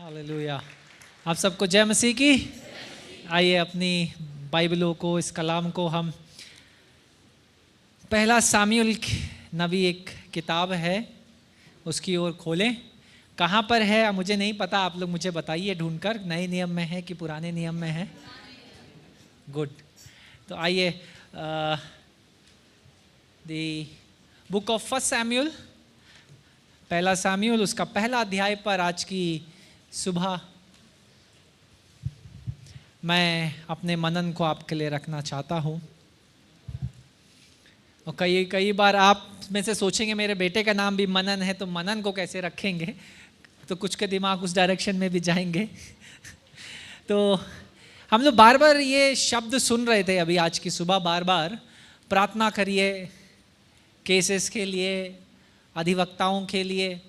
Hallelujah. आप सबको जय मसीह की। आइए अपनी बाइबलों को, इस कलाम को हम पहला सामुएल नबी एक किताब है उसकी ओर खोलें। कहाँ पर है मुझे नहीं पता, आप लोग मुझे बताइए ढूंढकर, नए नियम में है कि पुराने नियम में है। गुड। तो आइए the book of first Samuel, पहला सामुएल, उसका पहला अध्याय पर आज की सुबह मैं अपने मनन को आपके लिए रखना चाहता हूँ। और कई बार आप में से सोचेंगे मेरे बेटे का नाम भी मनन है तो मनन को कैसे रखेंगे, तो कुछ के दिमाग उस डायरेक्शन में भी जाएंगे। तो हम लोग बार बार ये शब्द सुन रहे थे अभी आज की सुबह, बार बार प्रार्थना करिए केसेस के लिए, अधिवक्ताओं के लिए,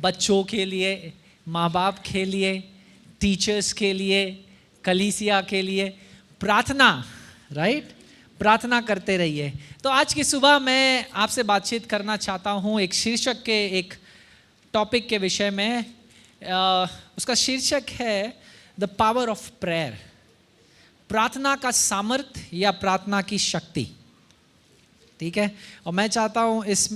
बच्चों के लिए, माँ बाप के लिए, टीचर्स के लिए, कलीसिया के लिए प्रार्थना, राइट? प्रार्थना करते रहिए। तो आज की सुबह मैं आपसे बातचीत करना चाहता हूँ एक शीर्षक के, एक टॉपिक के विषय में। उसका शीर्षक है द पावर ऑफ प्रेयर, प्रार्थना का सामर्थ्य या प्रार्थना की शक्ति। ठीक है। और मैं चाहता हूँ इस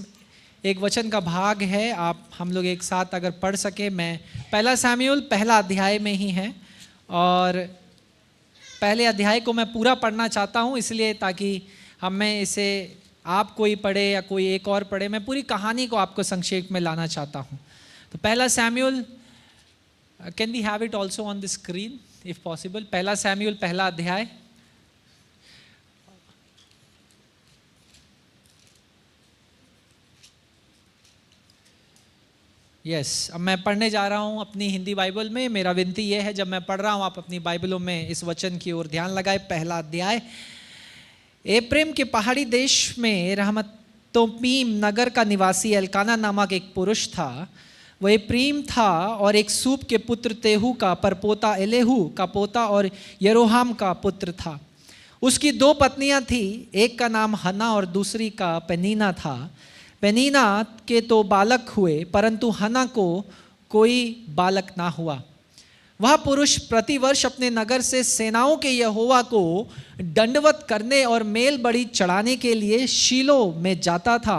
एक वचन का भाग है, आप हम लोग एक साथ अगर पढ़ सके। मैं पहला सामुएल पहला अध्याय में ही है और पहले अध्याय को मैं पूरा पढ़ना चाहता हूँ, इसलिए ताकि मैं इसे आप कोई पढ़े या कोई एक और पढ़े, मैं पूरी कहानी को आपको संक्षेप में लाना चाहता हूँ। तो पहला Samuel, can we have it also on the screen if possible. पहला सामुएल पहला अध्याय। यस, अब मैं पढ़ने जा रहा हूँ अपनी हिंदी बाइबल में। मेरा विनती यह है जब मैं पढ़ रहा हूँ आप अपनी बाइबलों में इस वचन की ओर ध्यान लगाए। पहला अध्याय। एप्रेम के पहाड़ी देश में रहमतोपीम नगर का निवासी एल्काना नामक एक पुरुष था। वह एप्रीम था और एक सूप के पुत्र तेहू का परपोता एलेहू का पोता और यरोहाम का पुत्र था। उसकी दो पत्नियां थी, एक का नाम हन्ना और दूसरी का पेनीना था। पेनीना के तो बालक हुए परंतु हन्ना को कोई बालक ना हुआ। वह पुरुष प्रतिवर्ष अपने नगर से सेनाओं के यहोवा को दंडवत करने और मेल बड़ी चढ़ाने के लिए शीलो में जाता था।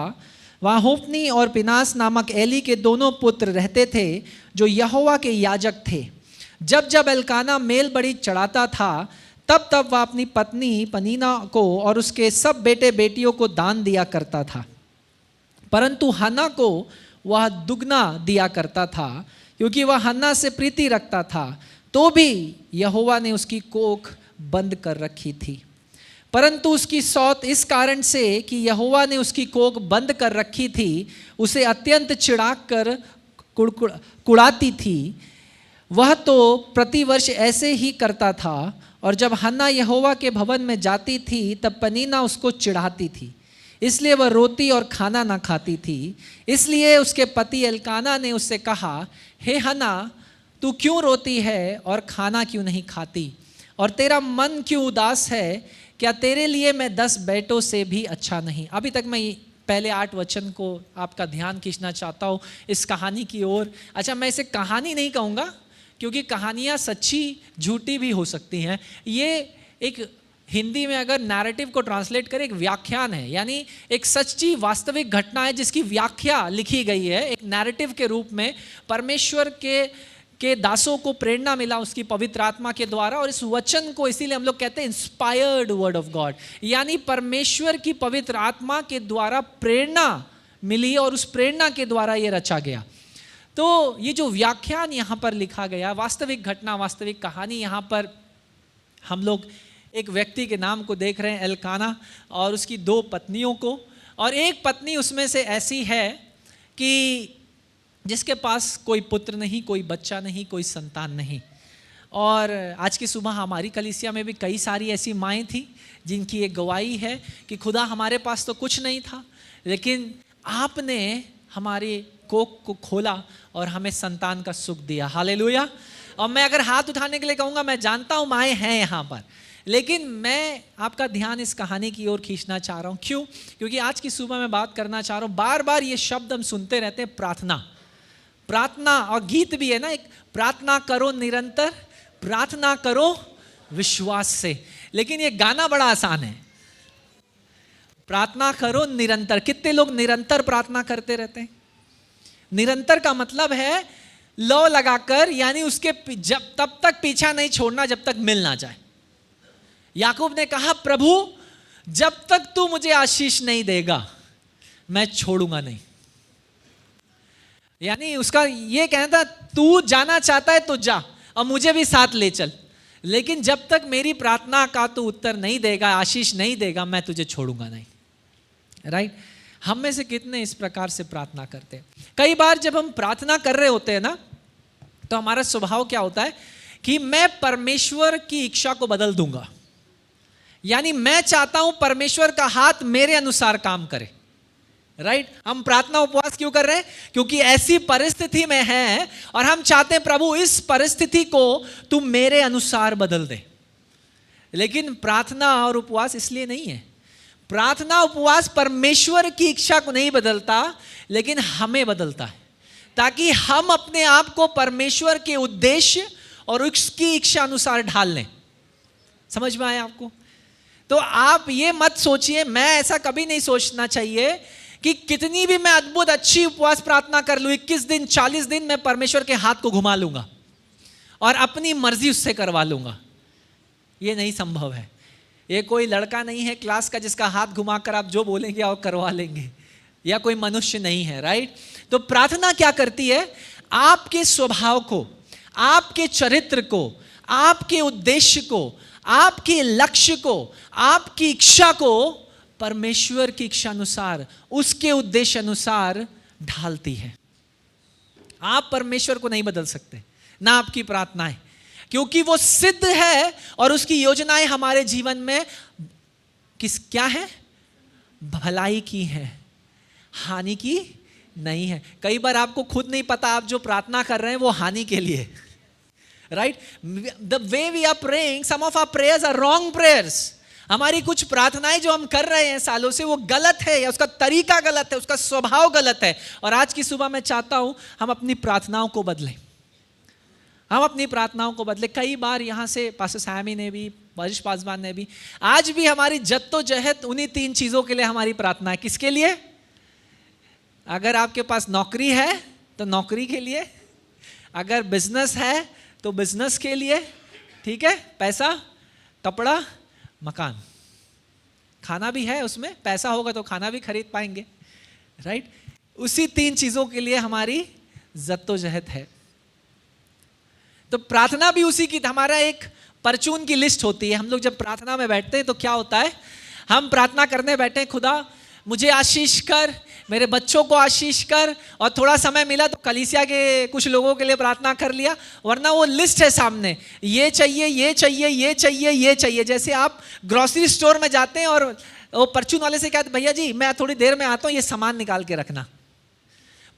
वहाँ होप्नी और पिनास नामक एली के दोनों पुत्र रहते थे जो यहोवा के याजक थे। जब जब एल्काना मेल बड़ी चढ़ाता था तब तब वह अपनी पत्नी पनीना को और उसके सब बेटे बेटियों को दान दिया करता था, परंतु हन्ना को वह दुगना दिया करता था क्योंकि वह हन्ना से प्रीति रखता था। तो भी यहोवा ने उसकी कोख बंद कर रखी थी, परंतु उसकी सौत इस कारण से कि यहोवा ने उसकी कोख बंद कर रखी थी उसे अत्यंत चिढ़ाकर कुड़ाती थी। वह तो प्रतिवर्ष ऐसे ही करता था और जब हन्ना यहोवा के भवन में जाती थी तब पनीना उसको चिढ़ाती थी, इसलिए वह रोती और खाना ना खाती थी। इसलिए उसके पति एल्काना ने उससे कहा, हे हन्ना, तू क्यों रोती है और खाना क्यों नहीं खाती, और तेरा मन क्यों उदास है? क्या तेरे लिए मैं 10 बेटों से भी अच्छा नहीं? अभी तक मैं पहले 8 वचन को आपका ध्यान खींचना चाहता हूँ इस कहानी की ओर। अच्छा, मैं इसे कहानी नहीं कहूँगा क्योंकि कहानियाँ सच्ची झूठी भी हो सकती हैं। ये एक हिंदी में अगर नैरेटिव को ट्रांसलेट करें, एक व्याख्यान है, यानी एक सच्ची वास्तविक घटना है जिसकी व्याख्या लिखी गई है एक नैरेटिव के रूप में। परमेश्वर के दासों को प्रेरणा मिला उसकी पवित्र आत्मा के द्वारा, और इस वचन को इसीलिए हम लोग कहते हैं इंस्पायर्ड वर्ड ऑफ गॉड, यानी परमेश्वर की पवित्र आत्मा के द्वारा प्रेरणा मिली और उस प्रेरणा के द्वारा ये रचा गया। तो ये जो व्याख्यान यहाँ पर लिखा गया, वास्तविक घटना, वास्तविक कहानी, यहाँ पर हम लोग एक व्यक्ति के नाम को देख रहे हैं, एल्काना, और उसकी 2 पत्नियों को। और एक पत्नी उसमें से ऐसी है कि जिसके पास कोई पुत्र नहीं, कोई बच्चा नहीं, कोई संतान नहीं। और आज की सुबह हमारी कलीसिया में भी कई सारी ऐसी माएँ थी जिनकी एक गवाही है कि खुदा हमारे पास तो कुछ नहीं था लेकिन आपने हमारे कोख को खोला और हमें संतान का सुख दिया। हालेलुया। और मैं अगर हाथ उठाने के लिए कहूँगा, मैं जानता हूँ माएँ हैं यहाँ पर, लेकिन मैं आपका ध्यान इस कहानी की ओर खींचना चाह रहा हूँ। क्यों? क्योंकि आज की सुबह मैं बात करना चाह रहा हूँ, बार बार ये शब्द हम सुनते रहते हैं, प्रार्थना। प्रार्थना, और गीत भी है ना एक, प्रार्थना करो निरंतर, प्रार्थना करो विश्वास से। लेकिन ये गाना बड़ा आसान है, प्रार्थना करो निरंतर। कितने लोग निरंतर प्रार्थना करते रहते हैं? निरंतर का मतलब है लौ लगाकर, यानी उसके जब तब तक पीछा नहीं छोड़ना जब तक मिल ना जाए। याकूब ने कहा, प्रभु जब तक तू मुझे आशीष नहीं देगा मैं छोड़ूंगा नहीं। यानी उसका ये कहना था, तू जाना चाहता है तो जा और मुझे भी साथ ले चल, लेकिन जब तक मेरी प्रार्थना का तू उत्तर नहीं देगा, आशीष नहीं देगा, मैं तुझे छोड़ूंगा नहीं। राइट? हम में से कितने इस प्रकार से प्रार्थना करते हैं? कई बार जब हम प्रार्थना कर रहे होते हैं ना, तो हमारा स्वभाव क्या होता है कि मैं परमेश्वर की इच्छा को बदल दूंगा। यानी मैं चाहता हूं परमेश्वर का हाथ मेरे अनुसार काम करे। राइट? हम प्रार्थना उपवास क्यों कर रहे हैं? क्योंकि ऐसी परिस्थिति में है और हम चाहते हैं प्रभु इस परिस्थिति को तू मेरे अनुसार बदल दे। लेकिन प्रार्थना और उपवास इसलिए नहीं है। प्रार्थना उपवास परमेश्वर की इच्छा को नहीं बदलता, लेकिन हमें बदलता है, ताकि हम अपने आप को परमेश्वर के उद्देश्य और उसकी इच्छा अनुसार ढाल लें। समझ में आया आपको? तो आप ये मत सोचिए, मैं ऐसा कभी नहीं सोचना चाहिए कि कितनी भी मैं अद्भुत अच्छी उपवास प्रार्थना कर लूं, 21 दिन 40 दिन मैं परमेश्वर के हाथ को घुमा लूंगा और अपनी मर्जी उससे करवा लूंगा। ये नहीं संभव है। ये कोई लड़का नहीं है क्लास का जिसका हाथ घुमाकर आप जो बोलेंगे और करवा लेंगे, या कोई मनुष्य नहीं है। राइट? तो प्रार्थना क्या करती है? आपके स्वभाव को, आपके चरित्र को, आपके उद्देश्य को, आपके लक्ष्य को, आपकी इच्छा को परमेश्वर की इच्छा अनुसार, उसके उद्देश्य अनुसार ढालती है। आप परमेश्वर को नहीं बदल सकते, ना आपकी प्रार्थनाएं, क्योंकि वो सिद्ध है और उसकी योजनाएं हमारे जीवन में क्या है? भलाई की है, हानि की नहीं है। कई बार आपको खुद नहीं पता आप जो प्रार्थना कर रहे हैं वो हानि के लिए। Right? The way we are praying, some of our prayers are wrong prayers. हमारी कुछ प्रार्थनाएं जो हम कर रहे हैं सालों से वो गलत है, या उसका तरीका गलत है, उसका स्वभाव गलत है। और आज की सुबह मैं चाहता हूं हम अपनी प्रार्थनाओं को बदलें, हम अपनी प्रार्थनाओं को बदलें। कई बार यहाँ से पास्टर सैमी ने भी, वरिष्ठ पासवान ने भी, आज भी हमारी जद्दोजहद उन्हीं 3 चीज़ों के लिए हमारी प्रार्थना है। किसके लिए? अगर आपके पास नौकरी है तो नौकरी के लिए, अगर बिजनेस है तो बिजनेस के लिए, ठीक है, पैसा, कपड़ा, मकान, खाना भी है उसमें, पैसा होगा तो खाना भी खरीद पाएंगे। राइट? उसी 3 चीज़ों के लिए हमारी जद्दोजहद है। तो प्रार्थना भी उसी की, हमारा एक परचून की लिस्ट होती है। हम लोग जब प्रार्थना में बैठते हैं तो क्या होता है? हम प्रार्थना करने बैठे हैं, खुदा मुझे आशीष कर, मेरे बच्चों को आशीष कर, और थोड़ा समय मिला तो कलीसिया के कुछ लोगों के लिए प्रार्थना कर लिया, वरना वो लिस्ट है सामने, ये चाहिए, ये चाहिए, ये चाहिए, ये चाहिए। जैसे आप ग्रोसरी स्टोर में जाते हैं और वो परचून वाले से कहते, भैया जी मैं थोड़ी देर में आता हूँ, ये सामान निकाल के रखना।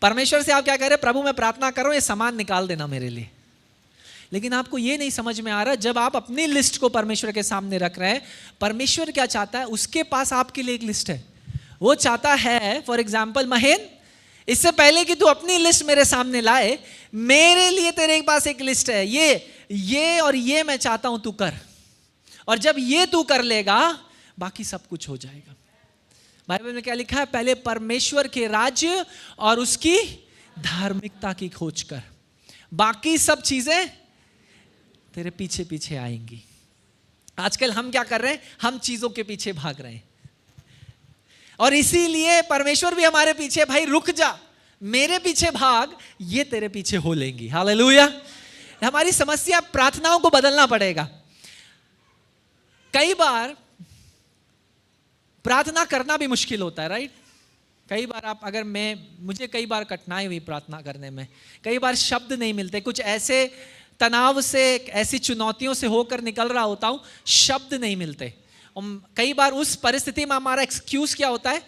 परमेश्वर से आप क्या कह रहे हैं? प्रभु मैं प्रार्थना कर रहा हूँ, ये सामान निकाल देना मेरे लिए। लेकिन आपको ये नहीं समझ में आ रहा, जब आप अपनी लिस्ट को परमेश्वर के सामने रख रहे हैं, परमेश्वर क्या चाहता है? उसके पास आपके लिए एक लिस्ट है। वो चाहता है, फॉर एग्जाम्पल, महेन, इससे पहले कि तू अपनी लिस्ट मेरे सामने लाए, मेरे लिए तेरे पास एक लिस्ट है, ये और ये मैं चाहता हूं तू कर। और जब ये तू कर लेगा बाकी सब कुछ हो जाएगा। बाइबल में क्या लिखा है? पहले परमेश्वर के राज्य और उसकी धार्मिकता की खोज कर, बाकी सब चीजें तेरे पीछे पीछे आएंगी। आजकल हम क्या कर रहे हैं? हम चीजों के पीछे भाग रहे हैं, और इसीलिए परमेश्वर भी हमारे पीछे, भाई रुक जा, मेरे पीछे भाग, ये तेरे पीछे हो लेंगी। हालेलुया। हमारी समस्या, प्रार्थनाओं को बदलना पड़ेगा। कई बार प्रार्थना करना भी मुश्किल होता है। राइट? कई बार आप, अगर मुझे कई बार कठिनाई हुई प्रार्थना करने में, कई बार शब्द नहीं मिलते, कुछ ऐसे तनाव से, ऐसी चुनौतियों से होकर निकल रहा होता हूं, शब्द नहीं मिलते। कई बार उस परिस्थिति में हमारा एक्सक्यूज क्या होता है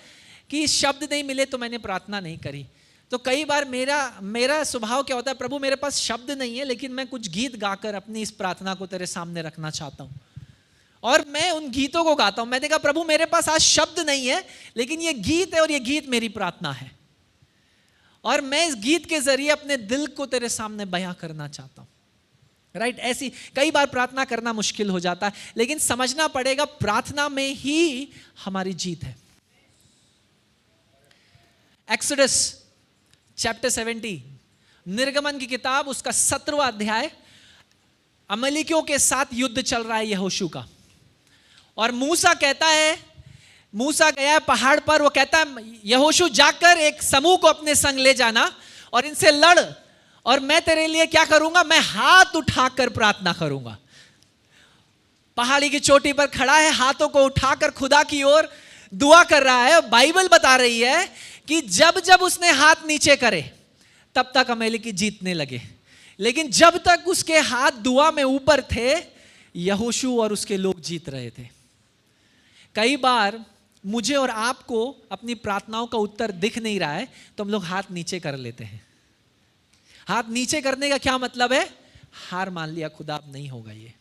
कि शब्द नहीं मिले तो मैंने प्रार्थना नहीं करी। तो कई बार मेरा स्वभाव क्या होता है? प्रभु मेरे पास शब्द नहीं है, लेकिन मैं कुछ गीत गाकर अपनी इस प्रार्थना को तेरे सामने रखना चाहता हूं, और मैं उन गीतों को गाता हूं। मैंने कहा प्रभु मेरे पास आज शब्द नहीं है, लेकिन ये गीत है और ये गीत मेरी प्रार्थना है। और मैं इस गीत के जरिए अपने दिल को तेरे सामने बयां करना चाहता हूं। राइट, ऐसी कई बार प्रार्थना करना मुश्किल हो जाता है, लेकिन समझना पड़ेगा प्रार्थना में ही हमारी जीत है। एक्सोडस चैप्टर 70, निर्गमन की किताब, उसका 17वां अध्याय। अमलेकियों के साथ युद्ध चल रहा है यहोशू का, और मूसा कहता है, मूसा गया है पहाड़ पर, वो कहता है यहोशू जाकर एक समूह को अपने संग ले जाना और इनसे लड़, और मैं तेरे लिए क्या करूंगा, मैं हाथ उठाकर प्रार्थना करूंगा। पहाड़ी की चोटी पर खड़ा है, हाथों को उठाकर खुदा की ओर दुआ कर रहा है। बाइबल बता रही है कि जब जब उसने हाथ नीचे करे तब तक अमेलेकी जीतने लगे, लेकिन जब तक उसके हाथ दुआ में ऊपर थे यहोशू और उसके लोग जीत रहे थे। कई बार मुझे और आपको अपनी प्रार्थनाओं का उत्तर दिख नहीं रहा है तो हम लोग हाथ नीचे कर लेते हैं। हाथ नीचे करने का क्या मतलब है, हार मान लिया, खुदा अब नहीं होगा ये,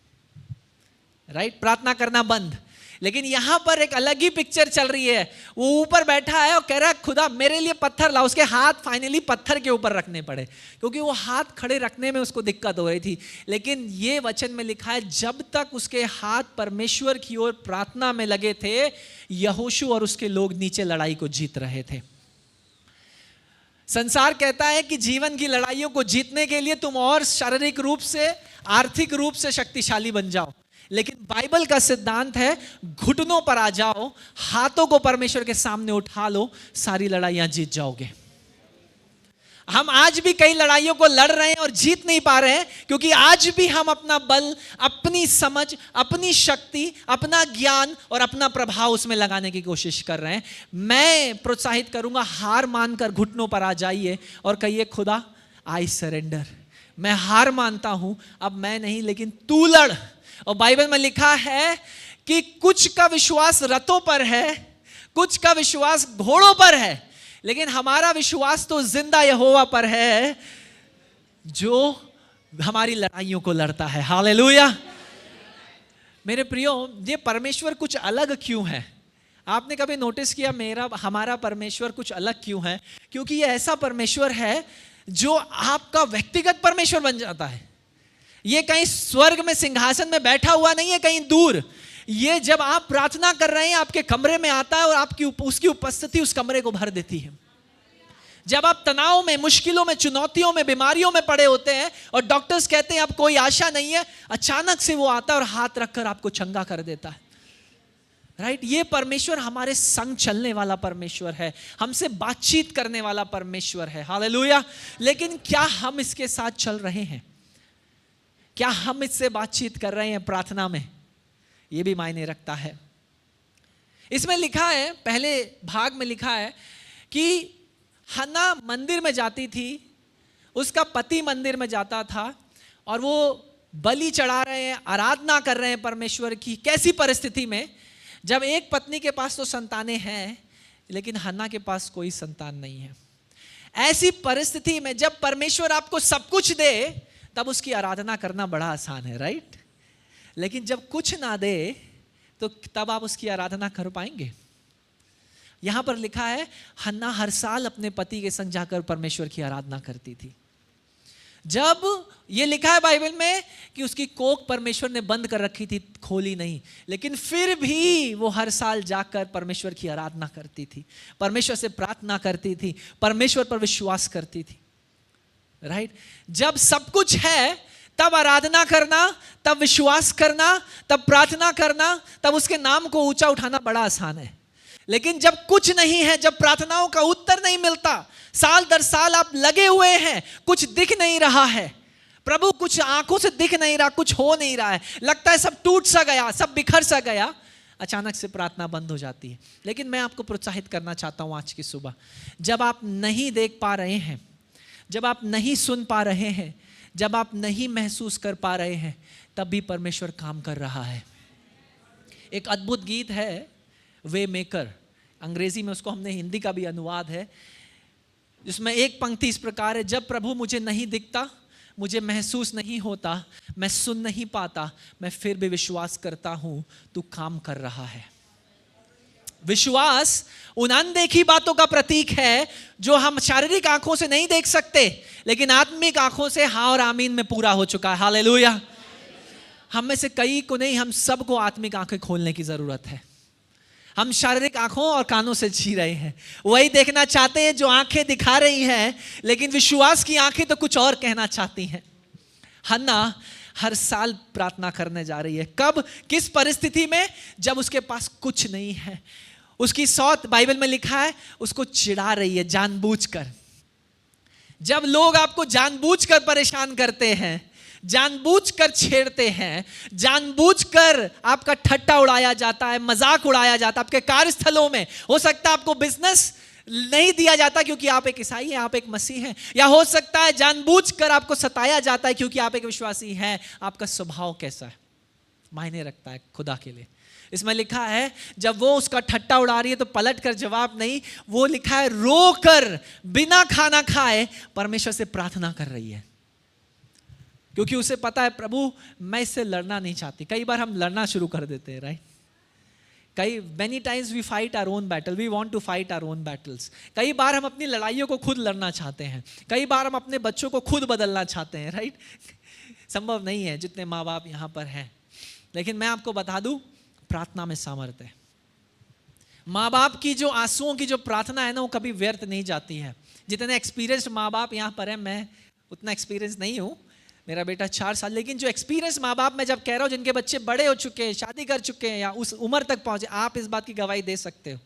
राइट, प्रार्थना करना बंद। लेकिन यहां पर एक अलग ही पिक्चर चल रही है। वो ऊपर बैठा है और कह रहा है खुदा मेरे लिए पत्थर ला। उसके हाथ फाइनली पत्थर के ऊपर रखने पड़े, क्योंकि वो हाथ खड़े रखने में उसको दिक्कत हो रही थी। लेकिन ये वचन में लिखा है जब तक उसके हाथ परमेश्वर की ओर प्रार्थना में लगे थे, यहोशू और उसके लोग नीचे लड़ाई को जीत रहे थे। संसार कहता है कि जीवन की लड़ाइयों को जीतने के लिए तुम और शारीरिक रूप से, आर्थिक रूप से शक्तिशाली बन जाओ, लेकिन बाइबल का सिद्धांत है घुटनों पर आ जाओ, हाथों को परमेश्वर के सामने उठा लो, सारी लड़ाइयां जीत जाओगे। हम आज भी कई लड़ाइयों को लड़ रहे हैं और जीत नहीं पा रहे हैं, क्योंकि आज भी हम अपना बल, अपनी समझ, अपनी शक्ति, अपना ज्ञान और अपना प्रभाव उसमें लगाने की कोशिश कर रहे हैं। मैं प्रोत्साहित करूंगा, हार मानकर घुटनों पर आ जाइए और कहिए खुदा आई सरेंडर, मैं हार मानता हूं, अब मैं नहीं लेकिन तू लड़। और बाइबल में लिखा है कि कुछ का विश्वास रथों पर है, कुछ का विश्वास घोड़ों पर है, लेकिन हमारा विश्वास तो जिंदा यहोवा पर है जो हमारी लड़ाइयों को लड़ता है। हालेलुया। मेरे प्रियो, ये परमेश्वर कुछ अलग क्यों है? आपने कभी नोटिस किया हमारा परमेश्वर कुछ अलग क्यों है? क्योंकि ये ऐसा परमेश्वर है जो आपका व्यक्तिगत परमेश्वर बन जाता है। ये कहीं स्वर्ग में सिंहासन में बैठा हुआ नहीं है, कहीं दूर। ये जब आप प्रार्थना कर रहे हैं आपके कमरे में आता है और उसकी उपस्थिति उस कमरे को भर देती है। जब आप तनाव में, मुश्किलों में, चुनौतियों में, बीमारियों में पड़े होते हैं और डॉक्टर्स कहते हैं अब कोई आशा नहीं है, अचानक से वो आता है और हाथ रखकर आपको चंगा कर देता है। राइट, ये परमेश्वर हमारे संग चलने वाला परमेश्वर है, हमसे बातचीत करने वाला परमेश्वर है। हालेलुया। लेकिन क्या हम इसके साथ चल रहे हैं? क्या हम इससे बातचीत कर रहे हैं प्रार्थना में? यह भी मायने रखता है। इसमें लिखा है, पहले भाग में लिखा है कि हन्ना मंदिर में जाती थी, उसका पति मंदिर में जाता था और वो बलि चढ़ा रहे हैं, आराधना कर रहे हैं परमेश्वर की। कैसी परिस्थिति में? जब एक पत्नी के पास तो संतानें हैं लेकिन हन्ना के पास कोई संतान नहीं है। ऐसी परिस्थिति में जब परमेश्वर आपको सब कुछ दे तब उसकी आराधना करना बड़ा आसान है, राइट? लेकिन जब कुछ ना दे तो तब आप उसकी आराधना कर पाएंगे? यहां पर लिखा है हन्ना हर साल अपने पति के संग जाकर परमेश्वर की आराधना करती थी। जब ये लिखा है बाइबल में कि उसकी कोख परमेश्वर ने बंद कर रखी थी, खोली नहीं, लेकिन फिर भी वो हर साल जाकर परमेश्वर की आराधना करती थी, परमेश्वर से प्रार्थना करती थी, परमेश्वर पर विश्वास करती थी। राइट? जब सब कुछ है तब आराधना करना, तब विश्वास करना, तब प्रार्थना करना, तब उसके नाम को ऊंचा उठाना बड़ा आसान है। लेकिन जब कुछ नहीं है, जब प्रार्थनाओं का उत्तर नहीं मिलता, साल दर साल आप लगे हुए हैं, कुछ दिख नहीं रहा है, प्रभु कुछ आंखों से दिख नहीं रहा, कुछ हो नहीं रहा है, लगता है सब टूट सा गया, सब बिखर सा गया, अचानक से प्रार्थना बंद हो जाती है। लेकिन मैं आपको प्रोत्साहित करना चाहता हूं आज की सुबह, जब आप नहीं देख पा रहे हैं, जब आप नहीं सुन पा रहे हैं, जब आप नहीं महसूस कर पा रहे हैं, तब भी परमेश्वर काम कर रहा है। एक अद्भुत गीत है वे मेकर, अंग्रेजी में उसको हमने हिंदी का भी अनुवाद है, जिसमें एक पंक्ति इस प्रकार है, जब प्रभु मुझे नहीं दिखता, मुझे महसूस नहीं होता, मैं सुन नहीं पाता, मैं फिर भी विश्वास करता हूं तू काम कर रहा है। विश्वास उन अनदेखी बातों का प्रतीक है जो हम शारीरिक आंखों से नहीं देख सकते, लेकिन आत्मिक आंखों से हाँ और आमीन में पूरा हो चुका है। हालेलुया। हम में से कई को नहीं, हम सबको आत्मिक आंखें खोलने की जरूरत है। हम शारीरिक आंखों और कानों से जी रहे हैं, वही देखना चाहते हैं जो आंखें दिखा रही हैं, लेकिन विश्वास की आंखें तो कुछ और कहना चाहती हैं। हन्ना हर साल प्रार्थना करने जा रही है। कब, किस परिस्थिति में? जब उसके पास कुछ नहीं है। उसकी सौत बाइबल में लिखा है, उसको चिढ़ा रही है जानबूझकर। जब लोग आपको जानबूझकर परेशान करते हैं, जानबूझकर छेड़ते हैं, जानबूझकर आपका ठट्टा उड़ाया जाता है, मजाक उड़ाया जाता है, आपके कार्यस्थलों में हो सकता है आपको बिजनेस नहीं दिया जाता क्योंकि आप एक ईसाई हैं, आप एक मसीह हैं, या हो सकता है जानबूझकर आपको सताया जाता है क्योंकि आप एक विश्वासी हैं। आपका स्वभाव कैसा है मायने रखता है खुदा के लिए। इसमें लिखा है जब वो उसका ठट्टा उड़ा रही है तो पलट कर जवाब नहीं, वो लिखा है रोकर बिना खाना खाए परमेश्वर से प्रार्थना कर रही है, क्योंकि उसे पता है प्रभु मैं इससे लड़ना नहीं चाहती। कई बार हम लड़ना शुरू कर देते हैं, right? many times we fight our own battle, we want to fight our own battles। कई बार हम अपनी लड़ाइयों को खुद लड़ना चाहते हैं, कई बार हम अपने बच्चों को खुद बदलना चाहते हैं, राइट? संभव नहीं है जितने माँ बाप यहाँ पर हैं, लेकिन मैं आपको बता दूं प्रार्थना में सामर्थ्य है। माँ बाप की जो आंसुओं की जो प्रार्थना है ना, वो कभी व्यर्थ नहीं जाती है। जितने एक्सपीरियंस्ड माँ बाप यहाँ पर हैं, मैं उतना एक्सपीरियंस नहीं हूँ, मेरा बेटा 4 साल, लेकिन जो एक्सपीरियंस माँ बाप मैं जब कह रहा हूँ, जिनके बच्चे बड़े हो चुके हैं, शादी कर चुके हैं, या उस उम्र तक पहुंचे, आप इस बात की गवाही दे सकते हो।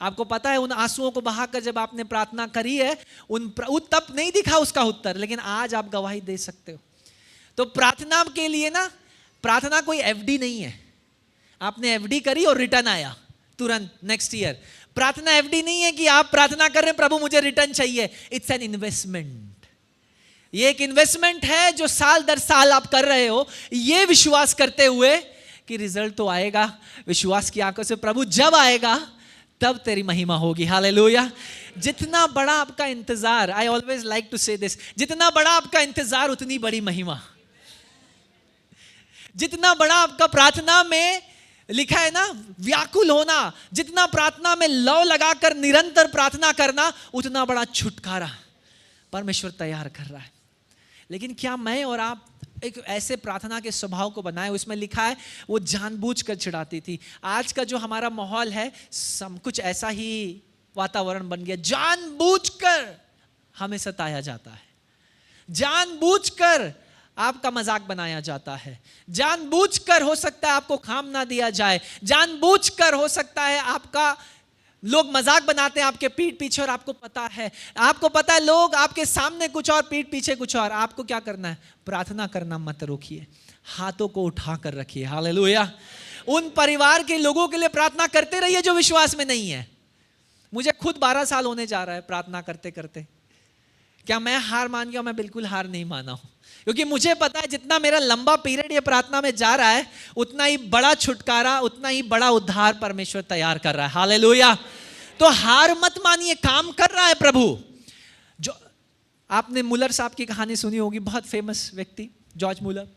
आपको पता है उन आंसुओं को बहाकर जब आपने प्रार्थना करी है, तब नहीं दिखा उसका उत्तर, लेकिन आज आप गवाही दे सकते हो। तो प्रार्थना के लिए ना, प्रार्थना कोई एफडी नहीं है, आपने एफडी करी और रिटर्न आया तुरंत नेक्स्ट ईयर। प्रार्थना एफडी नहीं है कि आप प्रार्थना कर रहे हैं प्रभु मुझे रिटर्न चाहिए। It's an investment. ये एक इन्वेस्टमेंट है जो साल दर साल आप कर रहे हो, ये विश्वास करते हुए कि रिजल्ट तो आएगा। विश्वास की आंखों से प्रभु जब आएगा तब तेरी महिमा होगी। हालेलुया। जितना बड़ा आपका इंतजार, आई ऑलवेज लाइक टू से दिस, जितना बड़ा आपका इंतजार उतनी बड़ी महिमा। जितना बड़ा आपका प्रार्थना में लिखा है ना व्याकुल होना, जितना प्रार्थना में लौ लगाकर निरंतर प्रार्थना करना, उतना बड़ा छुटकारा परमेश्वर तैयार कर रहा है। लेकिन क्या मैं और आप एक ऐसे प्रार्थना के स्वभाव को बनाए? उसमें लिखा है वो जानबूझकर चिढ़ाती थी। आज का जो हमारा माहौल है, कुछ ऐसा ही वातावरण बन गया। जानबूझकर हमें सताया जाता है, जानबूझकर आपका मजाक बनाया जाता है, जानबूझकर हो सकता है आपको काम ना दिया जाए, जानबूझकर हो सकता है आपका लोग मजाक बनाते हैं आपके पीठ पीछे, और आपको पता है लोग आपके सामने कुछ और पीठ पीछे कुछ और। आपको क्या करना है? प्रार्थना करना मत रोकिए, हाथों को उठा कर रखिए। हालेलुया। उन परिवार के लोगों के लिए प्रार्थना करते रहिए जो विश्वास में नहीं है। मुझे खुद 12 साल होने जा रहा है प्रार्थना करते करते। क्या मैं हार मान गया? मैं बिल्कुल हार नहीं माना हूं, क्योंकि मुझे पता है जितना मेरा लंबा पीरियड ये प्रार्थना में जा रहा है, उतना ही बड़ा छुटकारा, उतना ही बड़ा उद्धार परमेश्वर तैयार कर रहा है। हालेलुया। तो हार मत मानिए, काम कर रहा है प्रभु। जो आपने मुलर साहब की कहानी सुनी होगी, बहुत फेमस व्यक्ति जॉर्ज मुलर।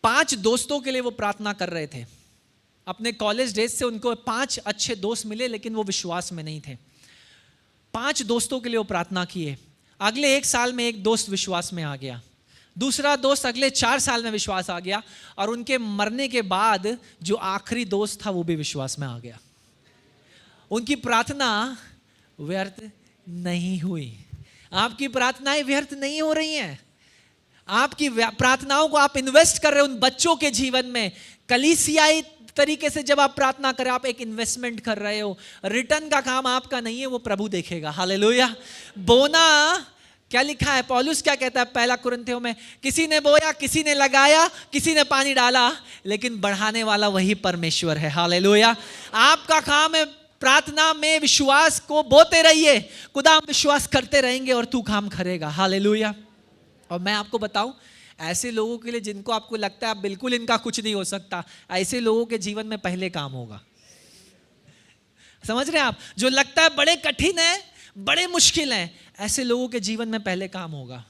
5 दोस्तों के लिए वो प्रार्थना कर रहे थे। अपने कॉलेज डेज से उनको 5 अच्छे दोस्त मिले, लेकिन वो विश्वास में नहीं थे। 5 दोस्तों के लिए वो प्रार्थना किए। अगले 1 साल में एक दोस्त विश्वास में आ गया, दूसरा दोस्त अगले 4 साल में विश्वास आ गया, और उनके मरने के बाद जो आखिरी दोस्त था वो भी विश्वास में आ गया। उनकी प्रार्थना व्यर्थ नहीं हुई। आपकी प्रार्थनाएं व्यर्थ नहीं हो रही हैं। आपकी प्रार्थनाओं को आप इन्वेस्ट कर रहे हो उन बच्चों के जीवन में। कलीसियाई तरीके से जब आप प्रार्थना करें, आप एक इन्वेस्टमेंट कर रहे हो। रिटर्न का काम आपका नहीं है, वो प्रभु देखेगा। हालेलुया। बोना, क्या लिखा है? पौलुस क्या कहता है 1 कुरिन्थियों में? किसी ने बोया, किसी ने लगाया, किसी ने पानी डाला, लेकिन बढ़ाने वाला वही परमेश्वर है। हालेलुया। आपका काम है प्रार्थना में विश्वास को बोते रहिए। खुदा हम विश्वास करते रहेंगे और तू काम करेगा। हालेलुया। और मैं आपको बताऊं, ऐसे लोगों के लिए जिनको आपको लगता है आप बिल्कुल इनका कुछ नहीं हो सकता, ऐसे लोगों के जीवन में पहले काम होगा। समझ रहे हैं आप? जो लगता है बड़े कठिन है, बड़े मुश्किल हैं, ऐसे लोगों के जीवन में पहले काम होगा।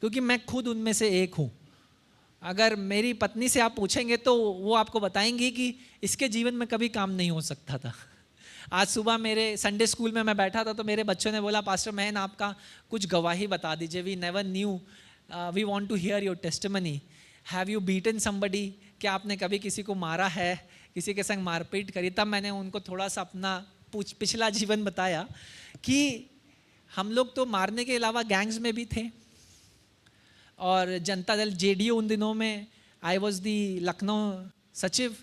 क्योंकि मैं खुद उनमें से एक हूं। अगर मेरी पत्नी से आप पूछेंगे तो वो आपको बताएंगी कि इसके जीवन में कभी काम नहीं हो सकता था। आज सुबह मेरे संडे स्कूल में मैं बैठा था तो मेरे बच्चों ने बोला, पास्टर मैन आपका कुछ गवाही बता दीजिए, we never knew, we want to hear your testimony, have you beaten somebody, क्या आपने कभी किसी को मारा है, किसी के संग मारपीट करी। तब मैंने उनको थोड़ा सा अपना पिछला जीवन बताया कि हम लोग तो मारने के अलावा गैंग्स में भी थे, और जनता दल जेडीयू उन दिनों में, आई वॉज दी लखनऊ सचिव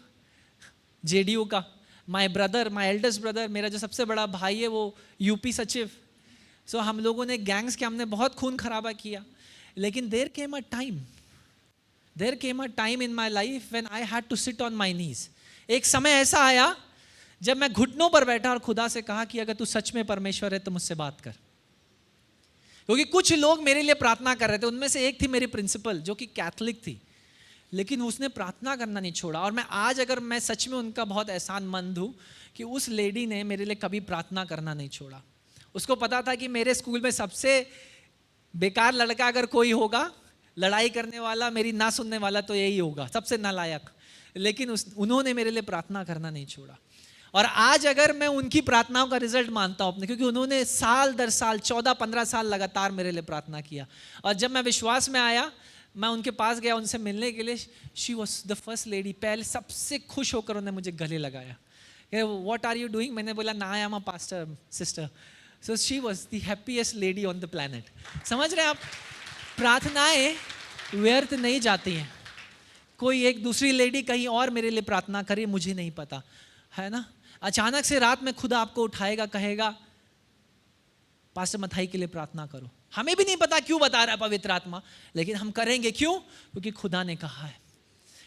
जेडीयू का, my brother, my eldest brother, मेरा जो सबसे बड़ा भाई है वो यूपी सचिव। सो हम लोगों ने गैंग्स के, हमने बहुत खून खराबा किया। लेकिन there came a time in my life when I had to sit on my knees. एक समय ऐसा आया जब मैं घुटनों पर बैठा और खुदा से कहा कि अगर तू सच में परमेश्वर है तो मुझसे बात कर। क्योंकि कुछ लोग मेरे लिए प्रार्थना कर रहे थे, उनमें से एक थी मेरी प्रिंसिपल जो कि कैथलिक थी, लेकिन उसने प्रार्थना करना नहीं छोड़ा। और मैं आज, अगर मैं सच में उनका बहुत एहसानमंद हूँ कि उस लेडी ने मेरे लिए कभी प्रार्थना करना नहीं छोड़ा। उसको पता था कि मेरे स्कूल में सबसे बेकार लड़का अगर कोई होगा, लड़ाई करने वाला, मेरी ना सुनने वाला, तो यही होगा, सबसे नालायक। लेकिन उन्होंने मेरे लिए प्रार्थना करना नहीं छोड़ा। और आज अगर मैं उनकी प्रार्थनाओं का रिजल्ट मानता हूँ अपने, क्योंकि उन्होंने साल दर साल 14-15 साल लगातार मेरे लिए प्रार्थना किया। और जब मैं विश्वास में आया, मैं उनके पास गया उनसे मिलने के लिए, she was the first lady, पहले सबसे खुश होकर उन्होंने मुझे गले लगाया। What are you doing? मैंने बोला ना, I am a pastor sister. So she was the happiest lady on the planet. समझ रहे हैं आप? प्रार्थनाएं व्यर्थ नहीं जाती हैं। कोई एक दूसरी लेडी कहीं और मेरे लिए प्रार्थना करे, मुझे नहीं पता, है ना। अचानक से रात में खुदा आपको उठाएगा, कहेगा पास्टर मथाई के लिए प्रार्थना करो। हमें भी नहीं पता क्यों बता रहा है पवित्र आत्मा, लेकिन हम करेंगे। क्यों? क्योंकि खुदा ने कहा है।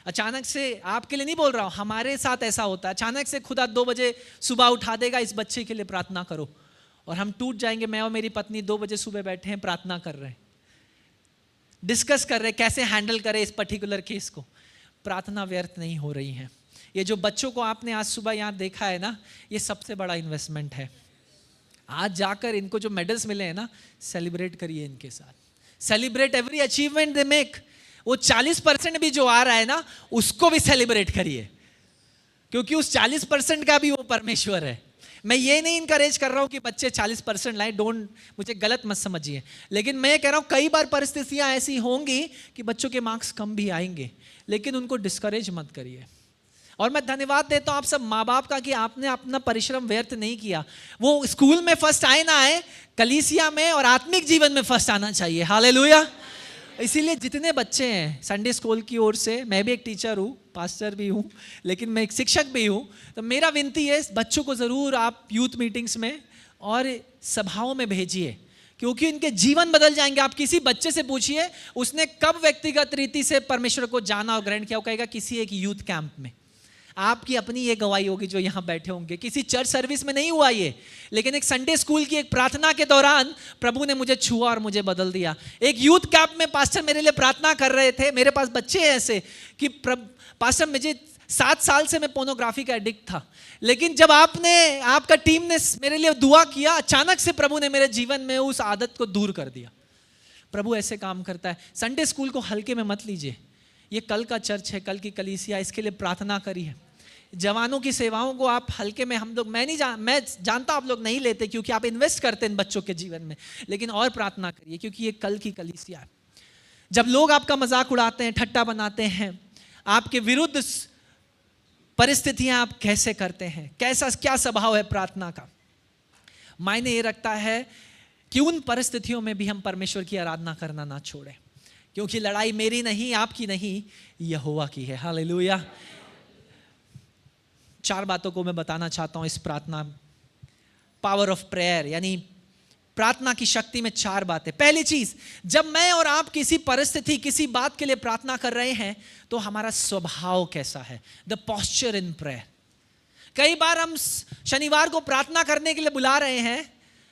अचानक से, आपके लिए नहीं बोल रहा हूं, हमारे साथ ऐसा होता है। अचानक से खुदा 2 बजे सुबह उठा देगा, इस बच्चे के लिए प्रार्थना करो, और हम टूट जाएंगे। मैं और मेरी पत्नी 2 बजे सुबह बैठे हैं, प्रार्थना कर रहे हैं, डिस्कस कर रहे हैं कैसे हैंडल करें इस पर्टिकुलर केस को। प्रार्थना व्यर्थ नहीं हो रही है। ये जो बच्चों को आपने आज सुबह यहाँ देखा है ना, ये सबसे बड़ा इन्वेस्टमेंट है। आज जाकर इनको जो मेडल्स मिले हैं ना, सेलिब्रेट करिए इनके साथ, celebrate every achievement they make. वो 40% भी जो आ रहा है ना, उसको भी सेलिब्रेट करिए, क्योंकि उस 40% का भी वो परमेश्वर है। मैं ये नहीं इनकरेज कर रहा हूँ कि बच्चे 40% लाए, डोंट, मुझे गलत मत समझिए, लेकिन मैं कह रहा हूँ कई बार परिस्थितियाँ ऐसी होंगी कि बच्चों के मार्क्स कम भी आएंगे, लेकिन उनको डिस्करेज मत करिए। और मैं धन्यवाद देता हूँ आप सब माँ बाप का कि आपने अपना परिश्रम व्यर्थ नहीं किया। वो स्कूल में फर्स्ट आए ना आए, कलीसिया में और आत्मिक जीवन में फर्स्ट आना चाहिए। हालेलुया। इसीलिए जितने बच्चे हैं संडे स्कूल की ओर से, मैं भी एक टीचर हूँ, पास्टर भी हूँ, लेकिन मैं एक शिक्षक भी हूँ, तो मेरा विनती है बच्चों को ज़रूर आप यूथ मीटिंग्स में और सभाओं में भेजिए, क्योंकि उनके जीवन बदल जाएंगे। आप किसी बच्चे से पूछिए उसने कब व्यक्तिगत रीति से परमेश्वर को जाना और ग्रहण किया, वो कहेगा किसी एक यूथ कैंप में। आपकी अपनी ये गवाही होगी जो यहाँ बैठे होंगे, किसी चर्च सर्विस में नहीं हुआ ये, लेकिन एक संडे स्कूल की एक प्रार्थना के दौरान प्रभु ने मुझे छुआ और मुझे बदल दिया। एक यूथ कैंप में पास्टर मेरे लिए प्रार्थना कर रहे थे। मेरे पास बच्चे हैं ऐसे कि पास्टर मुझे 7 साल से मैं पोर्नोग्राफी का एडिक्ट था, लेकिन जब आपका टीम ने मेरे लिए दुआ किया, अचानक से प्रभु ने मेरे जीवन में उस आदत को दूर कर दिया। प्रभु ऐसे काम करता है। संडे स्कूल को हल्के में मत लीजिए, ये कल का चर्च है, कल की कलीसिया, इसके लिए प्रार्थना करिए। जवानों की सेवाओं को आप हल्के में, हम लोग, मैं जानता आप लोग नहीं लेते क्योंकि आप इन्वेस्ट करते हैं बच्चों के जीवन में, लेकिन और प्रार्थना करिए क्योंकि ये कल की कलीसिया है। जब लोग आपका मजाक उड़ाते हैं, ठट्टा बनाते हैं, आपके विरुद्ध परिस्थितियां आप कैसे करते हैं, क्या स्वभाव है प्रार्थना का, मायने ये रखता है कि उन परिस्थितियों में भी हम परमेश्वर की आराधना करना ना छोड़ें, क्योंकि लड़ाई मेरी नहीं, आपकी नहीं, यहोवा की है। हालेलुया। 4 बातों को मैं बताना चाहता हूं इस प्रार्थना, पावर ऑफ प्रेयर, यानी प्रार्थना की शक्ति में 4 बातें। पहली चीज, जब मैं और आप किसी परिस्थिति, किसी बात के लिए प्रार्थना कर रहे हैं तो हमारा स्वभाव कैसा है, द पोस्चर इन प्रेयर। कई बार हम शनिवार को प्रार्थना करने के लिए बुला रहे हैं,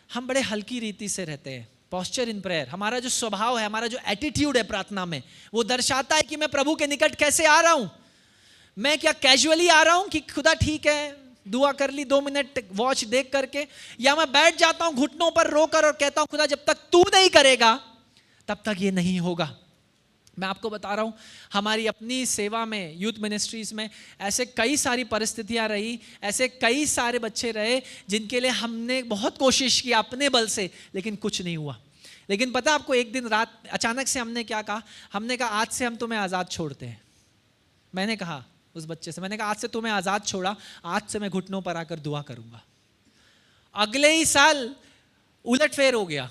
हम बड़े हल्की रीति से रहते हैं। पोस्चर इन प्रेयर, हमारा जो स्वभाव है, हमारा जो एटीट्यूड है प्रार्थना में, वो दर्शाता है कि मैं प्रभु के निकट कैसे आ रहा हूं। मैं क्या कैजुअली आ रहा हूं कि खुदा ठीक है, दुआ कर ली 2 मिनट वॉच देख करके, या मैं बैठ जाता हूं घुटनों पर रोकर और कहता हूं खुदा जब तक तू नहीं करेगा तब तक ये नहीं होगा। मैं आपको बता रहा हूँ, हमारी अपनी सेवा में, यूथ मिनिस्ट्रीज में ऐसे कई सारी परिस्थितियाँ रही, ऐसे कई सारे बच्चे रहे जिनके लिए हमने बहुत कोशिश की अपने बल से, लेकिन कुछ नहीं हुआ। लेकिन पता है आपको, एक दिन रात अचानक से हमने क्या कहा, हमने कहा आज से हम तुम्हें आज़ाद छोड़ते हैं। मैंने कहा उस बच्चे से, मैंने कहा आज से तुम्हें आज़ाद छोड़ा, आज से मैं घुटनों पर आकर दुआ करूँगा। अगले ही साल उलटफेर हो गया।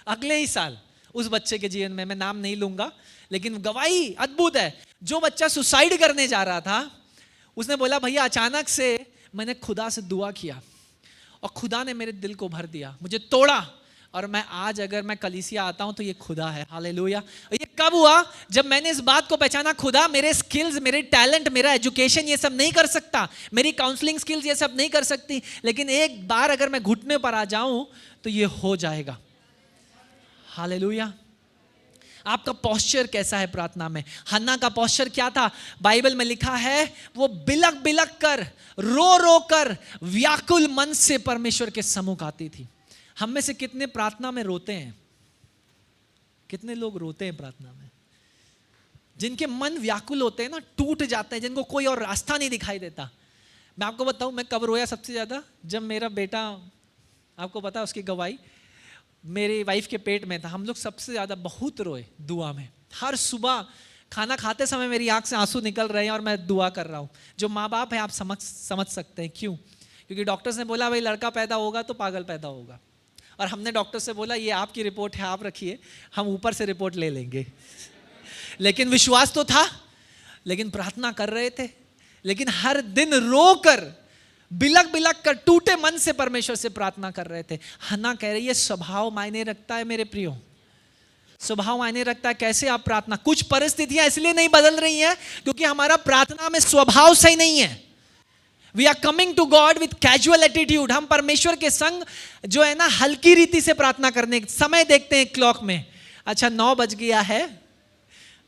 अगले ही साल उस बच्चे के जीवन में, मैं नाम नहीं लूंगा, लेकिन गवाही अद्भुत है। जो बच्चा सुसाइड करने जा रहा था, उसने बोला भैया अचानक से मैंने खुदा से दुआ किया और खुदा ने मेरे दिल को भर दिया, मुझे तोड़ा, और मैं आज अगर मैं कलीसिया आता हूं तो ये खुदा है। हालेलुया। ये कब हुआ? जब मैंने इस बात को पहचाना, खुदा मेरे स्किल्स, मेरे टैलेंट, मेरा एजुकेशन ये सब नहीं कर सकता, मेरी काउंसलिंग स्किल्स ये सब नहीं कर सकती, लेकिन एक बार अगर मैं घुटने पर आ जाऊं तो ये हो जाएगा। हालेलुया। आपका पोस्चर कैसा है प्रार्थना में? हन्ना का पोस्चर क्या था? बाइबल में लिखा है वो बिलक बिलक कर, रो रो कर, व्याकुल मन से परमेश्वर के सम्मुख आती थी। हम में से कितने प्रार्थना में रोते हैं? कितने लोग रोते हैं प्रार्थना में? जिनके मन व्याकुल होते हैं ना, टूट जाते हैं, जिनको कोई और रास्ता नहीं दिखाई देता। मैं आपको बताऊं मैं कब रोया सबसे ज्यादा? जब मेरा बेटा, आपको पता है उसकी गवाही, मेरी वाइफ के पेट में था। हम लोग सबसे ज्यादा बहुत रोए दुआ में। हर सुबह खाना खाते समय मेरी आंख से आंसू निकल रहे हैं और मैं दुआ कर रहा हूँ। जो माँ बाप है आप समझ सकते हैं क्यों? क्योंकि डॉक्टर्स ने बोला भाई लड़का पैदा होगा तो पागल पैदा होगा, और हमने डॉक्टर से बोला ये आपकी रिपोर्ट है, आप रखिए, हम ऊपर से रिपोर्ट ले लेंगे। लेकिन विश्वास तो था, लेकिन प्रार्थना कर रहे थे, लेकिन हर दिन रोकर, बिलक बिलक कर, टूटे मन से परमेश्वर से प्रार्थना कर रहे थे। हन्ना कह रही है स्वभाव मायने रखता है मेरे प्रियो, स्वभाव मायने रखता है। कैसे आप प्रार्थना, कुछ परिस्थितियां इसलिए नहीं बदल रही हैं क्योंकि हमारा प्रार्थना में स्वभाव सही नहीं है। We are coming to God with casual attitude. हम परमेश्वर के संग जो है ना हल्की रीति से प्रार्थना करने, समय देखते हैं क्लॉक में, अच्छा 9 बज गया है।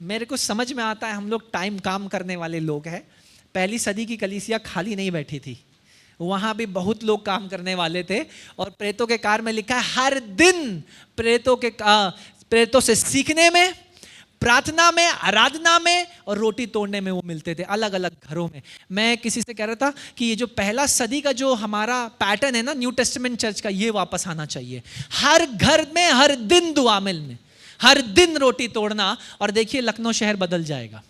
मेरे को समझ में आता है हम लोग टाइम काम करने वाले लोग हैं। पहली सदी की कलीसिया खाली नहीं बैठी थी, वहां भी बहुत लोग काम करने वाले थे। और प्रेतों के कार्य में लिखा है हर दिन प्रेतों से सीखने में, प्रार्थना में, आराधना में और रोटी तोड़ने में वो मिलते थे अलग अलग घरों में। मैं किसी से कह रहा था कि ये जो पहला सदी का जो हमारा पैटर्न है ना न्यू टेस्टामेंट चर्च का, ये वापस आना चाहिए। हर घर में हर दिन दुआ मिलने, हर दिन रोटी तोड़ना, और देखिए लखनऊ शहर बदल जाएगा।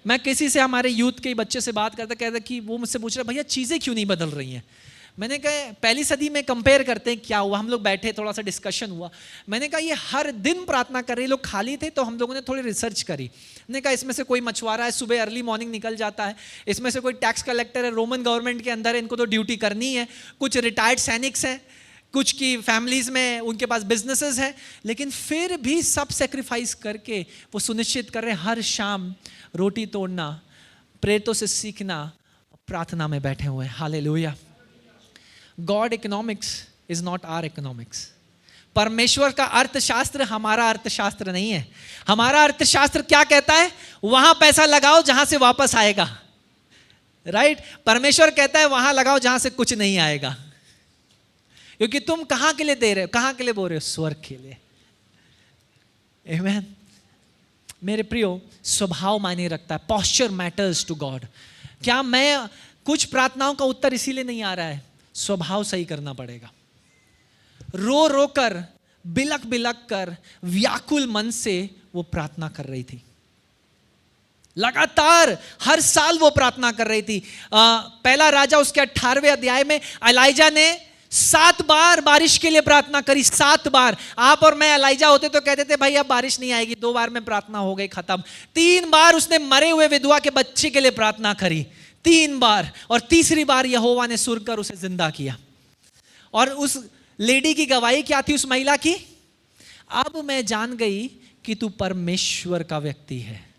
मैं किसी से, हमारे यूथ के बच्चे से बात करता, कहता कि वो मुझसे पूछ रहा भैया चीज़ें क्यों नहीं बदल रही हैं। मैंने कहा पहली सदी में कंपेयर करते हैं क्या हुआ। हम लोग बैठे, थोड़ा सा डिस्कशन हुआ। मैंने कहा ये हर दिन प्रार्थना कर रहे लोग खाली थे, तो हम लोगों ने थोड़ी रिसर्च करी। मैंने कहा इसमें से कोई मछुआरा है, सुबह अर्ली मॉर्निंग निकल जाता है, इसमें से कोई टैक्स कलेक्टर है, रोमन गवर्नमेंट के अंदर है, इनको तो ड्यूटी करनी है, कुछ रिटायर्ड सैनिक्स हैं, कुछ की फैमिलीज में उनके पास बिजनेसेस हैं, लेकिन फिर भी सब सेक्रीफाइस करके वो सुनिश्चित कर रहे हैं हर शाम रोटी तोड़ना, प्रेतों से सीखना, प्रार्थना में बैठे हुए। Hallelujah. God economics is not our economics. परमेश्वर का अर्थशास्त्र हमारा अर्थशास्त्र नहीं है। हमारा अर्थशास्त्र क्या कहता है? वहां पैसा लगाओ जहां से वापस आएगा, राइट? परमेश्वर कहता है वहां लगाओ जहां से कुछ नहीं आएगा। क्योंकि तुम कहां के लिए दे रहे हो, कहां के लिए बोल रहे हो? स्वर्ग के लिए। आमीन। मेरे प्रियो, स्वभाव मायने रखता है। Posture matters to God. क्या मैं कुछ प्रार्थनाओं का उत्तर इसीलिए नहीं आ रहा है, स्वभाव सही करना पड़ेगा। रो रो कर, बिलक बिलक कर, व्याकुल मन से वो प्रार्थना कर रही थी। लगातार हर साल वो प्रार्थना कर रही थी। पहला राजा उसके 18वें अध्याय में एलाइजा ने 7 बार बारिश के लिए प्रार्थना करी। 7 बार। आप और मैं एलाइजा होते तो कहते थे भाई अब बारिश नहीं आएगी। 2 बार में प्रार्थना हो गई, खत्म। 3 बार उसने मरे हुए विधवा के बच्चे के लिए प्रार्थना करी, 3 बार। और तीसरी बार यहोवा ने सुर कर उसे जिंदा किया। और उस लेडी की गवाही क्या थी, उस महिला की? अब मैं जान गई कि तू परमेश्वर का व्यक्ति है।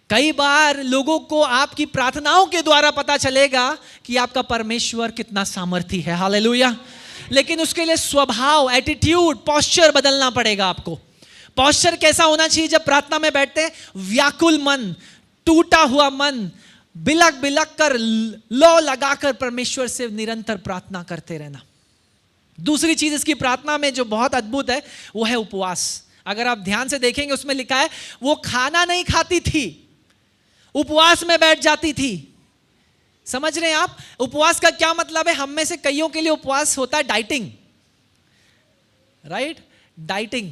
कई बार लोगों को आपकी प्रार्थनाओं के द्वारा पता चलेगा कि आपका परमेश्वर कितना सामर्थी है। हालेलुया। लेकिन उसके लिए स्वभाव, एटीट्यूड, पोस्चर बदलना पड़ेगा आपको। पोस्चर कैसा होना चाहिए जब प्रार्थना में बैठते हैं? व्याकुल मन, टूटा हुआ मन, बिलक बिलक कर, लो लगाकर परमेश्वर से निरंतर प्रार्थना करते रहना। दूसरी चीज इसकी प्रार्थना में जो बहुत अद्भुत है वो है उपवास। अगर आप ध्यान से देखेंगे उसमें लिखा है वो खाना नहीं खाती थी, उपवास में बैठ जाती थी। समझ रहे हैं आप? उपवास का क्या मतलब है? हम में से कईयों के लिए उपवास होता है डाइटिंग, राइट? डाइटिंग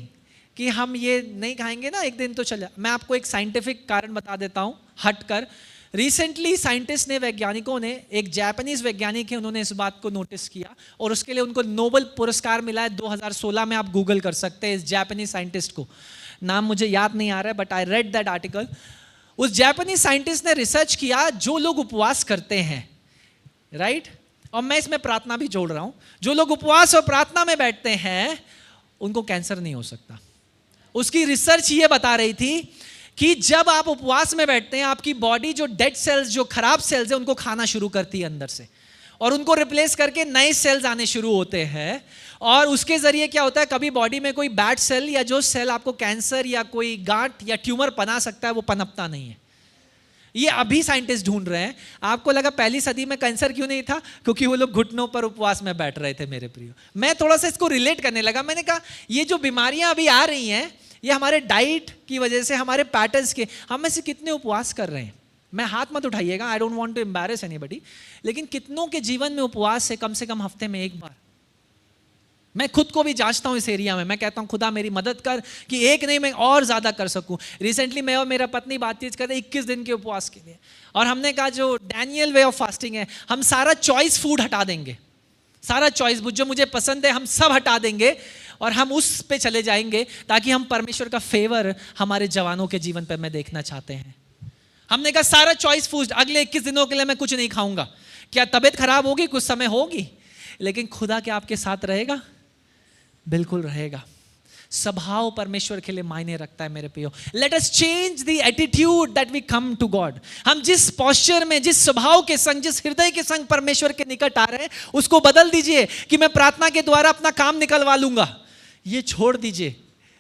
कि हम ये नहीं खाएंगे ना एक दिन तो चले। मैं आपको एक साइंटिफिक कारण बता देता हूं हटकर। रिसेंटली साइंटिस्ट ने, वैज्ञानिकों ने, एक जापानीज वैज्ञानिक है, उन्होंने इस बात को नोटिस किया और उसके लिए उनको नोबेल पुरस्कार मिला है 2016 में। आप गूगल कर सकते हैं इस जापानीज साइंटिस्ट को, नाम मुझे याद नहीं आ रहा है but I read that article. उस जापानीज साइंटिस्ट ने रिसर्च किया, जो लोग उपवास करते हैं, राइट, और मैं इसमें प्रार्थना भी जोड़ रहा हूं, जो लोग उपवास और प्रार्थना में बैठते हैं उनको कैंसर नहीं हो सकता। उसकी रिसर्च ये बता रही थी कि जब आप उपवास में बैठते हैं आपकी बॉडी जो डेड सेल्स, जो खराब सेल्स है, उनको खाना शुरू करती है अंदर से और उनको रिप्लेस करके नए सेल्स आने शुरू होते हैं। और उसके जरिए क्या होता है, कभी बॉडी में कोई बैड सेल या जो सेल आपको कैंसर या कोई गांठ या ट्यूमर बना सकता है वो पनपता नहीं है। ये अभी साइंटिस्ट ढूंढ रहे हैं। आपको लगा पहली सदी में कैंसर क्यों नहीं था? क्योंकि वो लोग घुटनों पर उपवास में बैठ रहे थे। मेरे प्रियो, मैं थोड़ा सा इसको रिलेट करने लगा। मैंने कहा ये जो बीमारियां अभी आ रही हैं ये हमारे डाइट की वजह से, हमारे पैटर्न्स के, हम में से कितने उपवास कर रहे हैं? मैं हाथ मत उठाइएगा, I don't want to embarrass anybody, लेकिन कितनों के जीवन में उपवास है कम से कम हफ्ते में एक बार? मैं खुद को भी जांचता हूं इस एरिया में। मैं कहता हूं खुदा मेरी मदद कर कि एक नहीं मैं और ज्यादा कर सकूं। रिसेंटली मैं और मेरा पत्नी बातचीत करते 21 दिन के उपवास के लिए, और हमने कहा जो डैनियल वे ऑफ फास्टिंग है, हम सारा चॉइस फूड हटा देंगे, सारा चॉइस जो मुझे पसंद है हम सब हटा देंगे और हम उस पे चले जाएंगे ताकि हम परमेश्वर का फेवर हमारे जवानों के जीवन पर मैं देखना चाहते हैं। हमने कहा सारा चॉइस फूड, अगले 21 दिनों के लिए मैं कुछ नहीं खाऊंगा। क्या तबीयत खराब होगी? कुछ समय होगी, लेकिन खुदा क्या आपके साथ रहेगा? बिल्कुल रहेगा। स्वभाव परमेश्वर के लिए मायने रखता है मेरे प्रियो। Let us change the attitude that we come to God. हम जिस पॉस्चर में, जिस स्वभाव के संग, जिस हृदय के संग परमेश्वर के निकट आ रहे हैं उसको बदल दीजिए कि मैं प्रार्थना के द्वारा अपना काम निकलवा लूंगा। ये छोड़ दीजिए,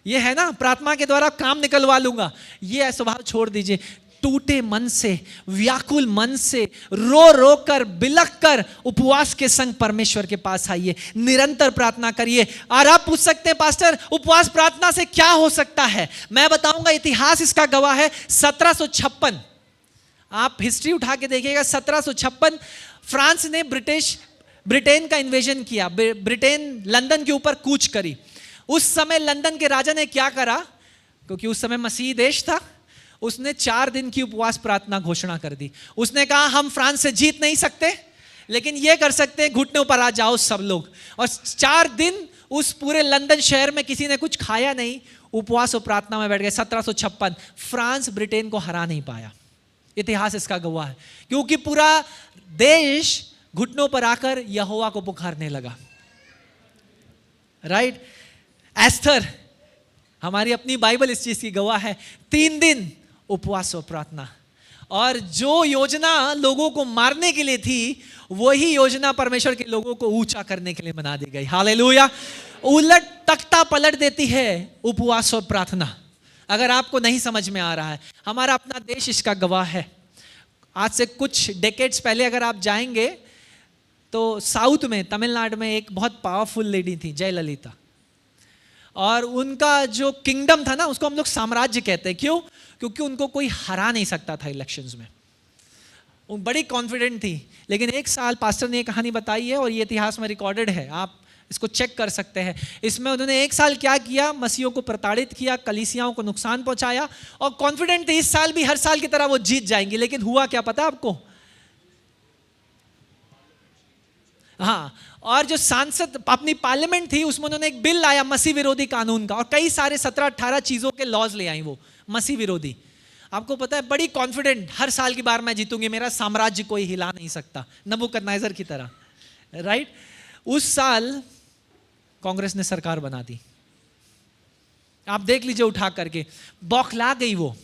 ये है ना, प्रार्थना के द्वारा काम निकलवा लूंगा, ये स्वभाव छोड़ दीजिए। टूटे मन से, व्याकुल मन से, रो रो कर, बिलख कर उपवास के संग परमेश्वर के पास आइए, निरंतर प्रार्थना करिए। और आप पूछ सकते हैं पास्टर उपवास प्रार्थना से क्या हो सकता है? मैं बताऊंगा, इतिहास इसका गवाह है। 1756, आप हिस्ट्री उठा के देखिएगा, 1756 फ्रांस ने ब्रिटेन का इन्वेजन किया, ब्रिटेन लंदन के ऊपर कूच करी। उस समय लंदन के राजा ने क्या करा, क्योंकि उस समय मसीही देश था, उसने 4 दिन की उपवास प्रार्थना घोषणा कर दी। उसने कहा हम फ्रांस से जीत नहीं सकते, लेकिन यह कर सकते हैं घुटनों पर आ जाओ सब लोग। और 4 दिन उस पूरे लंदन शहर में किसी ने कुछ खाया नहीं, उपवास और प्रार्थना में बैठ गए। 1756 फ्रांस ब्रिटेन को हरा नहीं पाया। इतिहास इसका गवाह है, क्योंकि पूरा देश घुटनों पर आकर यहोवा को पुकारने लगा। राइट? एस्थर, हमारी अपनी बाइबल इस चीज की गवाह है। 3 दिन उपवास और प्रार्थना, और जो योजना लोगों को मारने के लिए थी वही योजना परमेश्वर के लोगों को ऊंचा करने के लिए बना दी गई। हालेलुया! उलट तख्ता पलट देती है उपवास और प्रार्थना। अगर आपको नहीं समझ में आ रहा है, हमारा अपना देश इसका गवाह है। आज से कुछ डेकेड्स पहले अगर आप जाएंगे तो साउथ में, तमिलनाडु में एक बहुत पावरफुल लेडी थी, जयललिता, और उनका जो किंगडम था ना उसको हम लोग साम्राज्य कहते हैं। क्यों? क्योंकि उनको कोई हरा नहीं सकता था इलेक्शंस में। वो बड़ी कॉन्फिडेंट थी। लेकिन एक साल पास्टर ने ये कहानी बताई है और ये इतिहास में रिकॉर्डेड है, आप इसको चेक कर सकते हैं। इसमें उन्होंने एक साल क्या किया, मसीहों को प्रताड़ित किया, कलीसियाओं को नुकसान पहुंचाया, और कॉन्फिडेंट थे इस साल भी हर साल की तरह वो जीत जाएंगी। लेकिन हुआ क्या पता आपको? हाँ, और जो सांसद, अपनी पार्लियामेंट थी, उसमें उन्होंने एक बिल लाया मसीह विरोधी कानून का, और कई सारे 17-18 चीजों के लॉज ले आई वो मसीह विरोधी। आपको पता है, बड़ी कॉन्फिडेंट, हर साल की बार मैं जीतूंगी, मेरा साम्राज्य कोई हिला नहीं सकता, नबूकदनेस्सर की तरह। राइट? उस साल कांग्रेस ने सरकार बना दी। आप देख लीजिए उठा करके, बौखला गई वो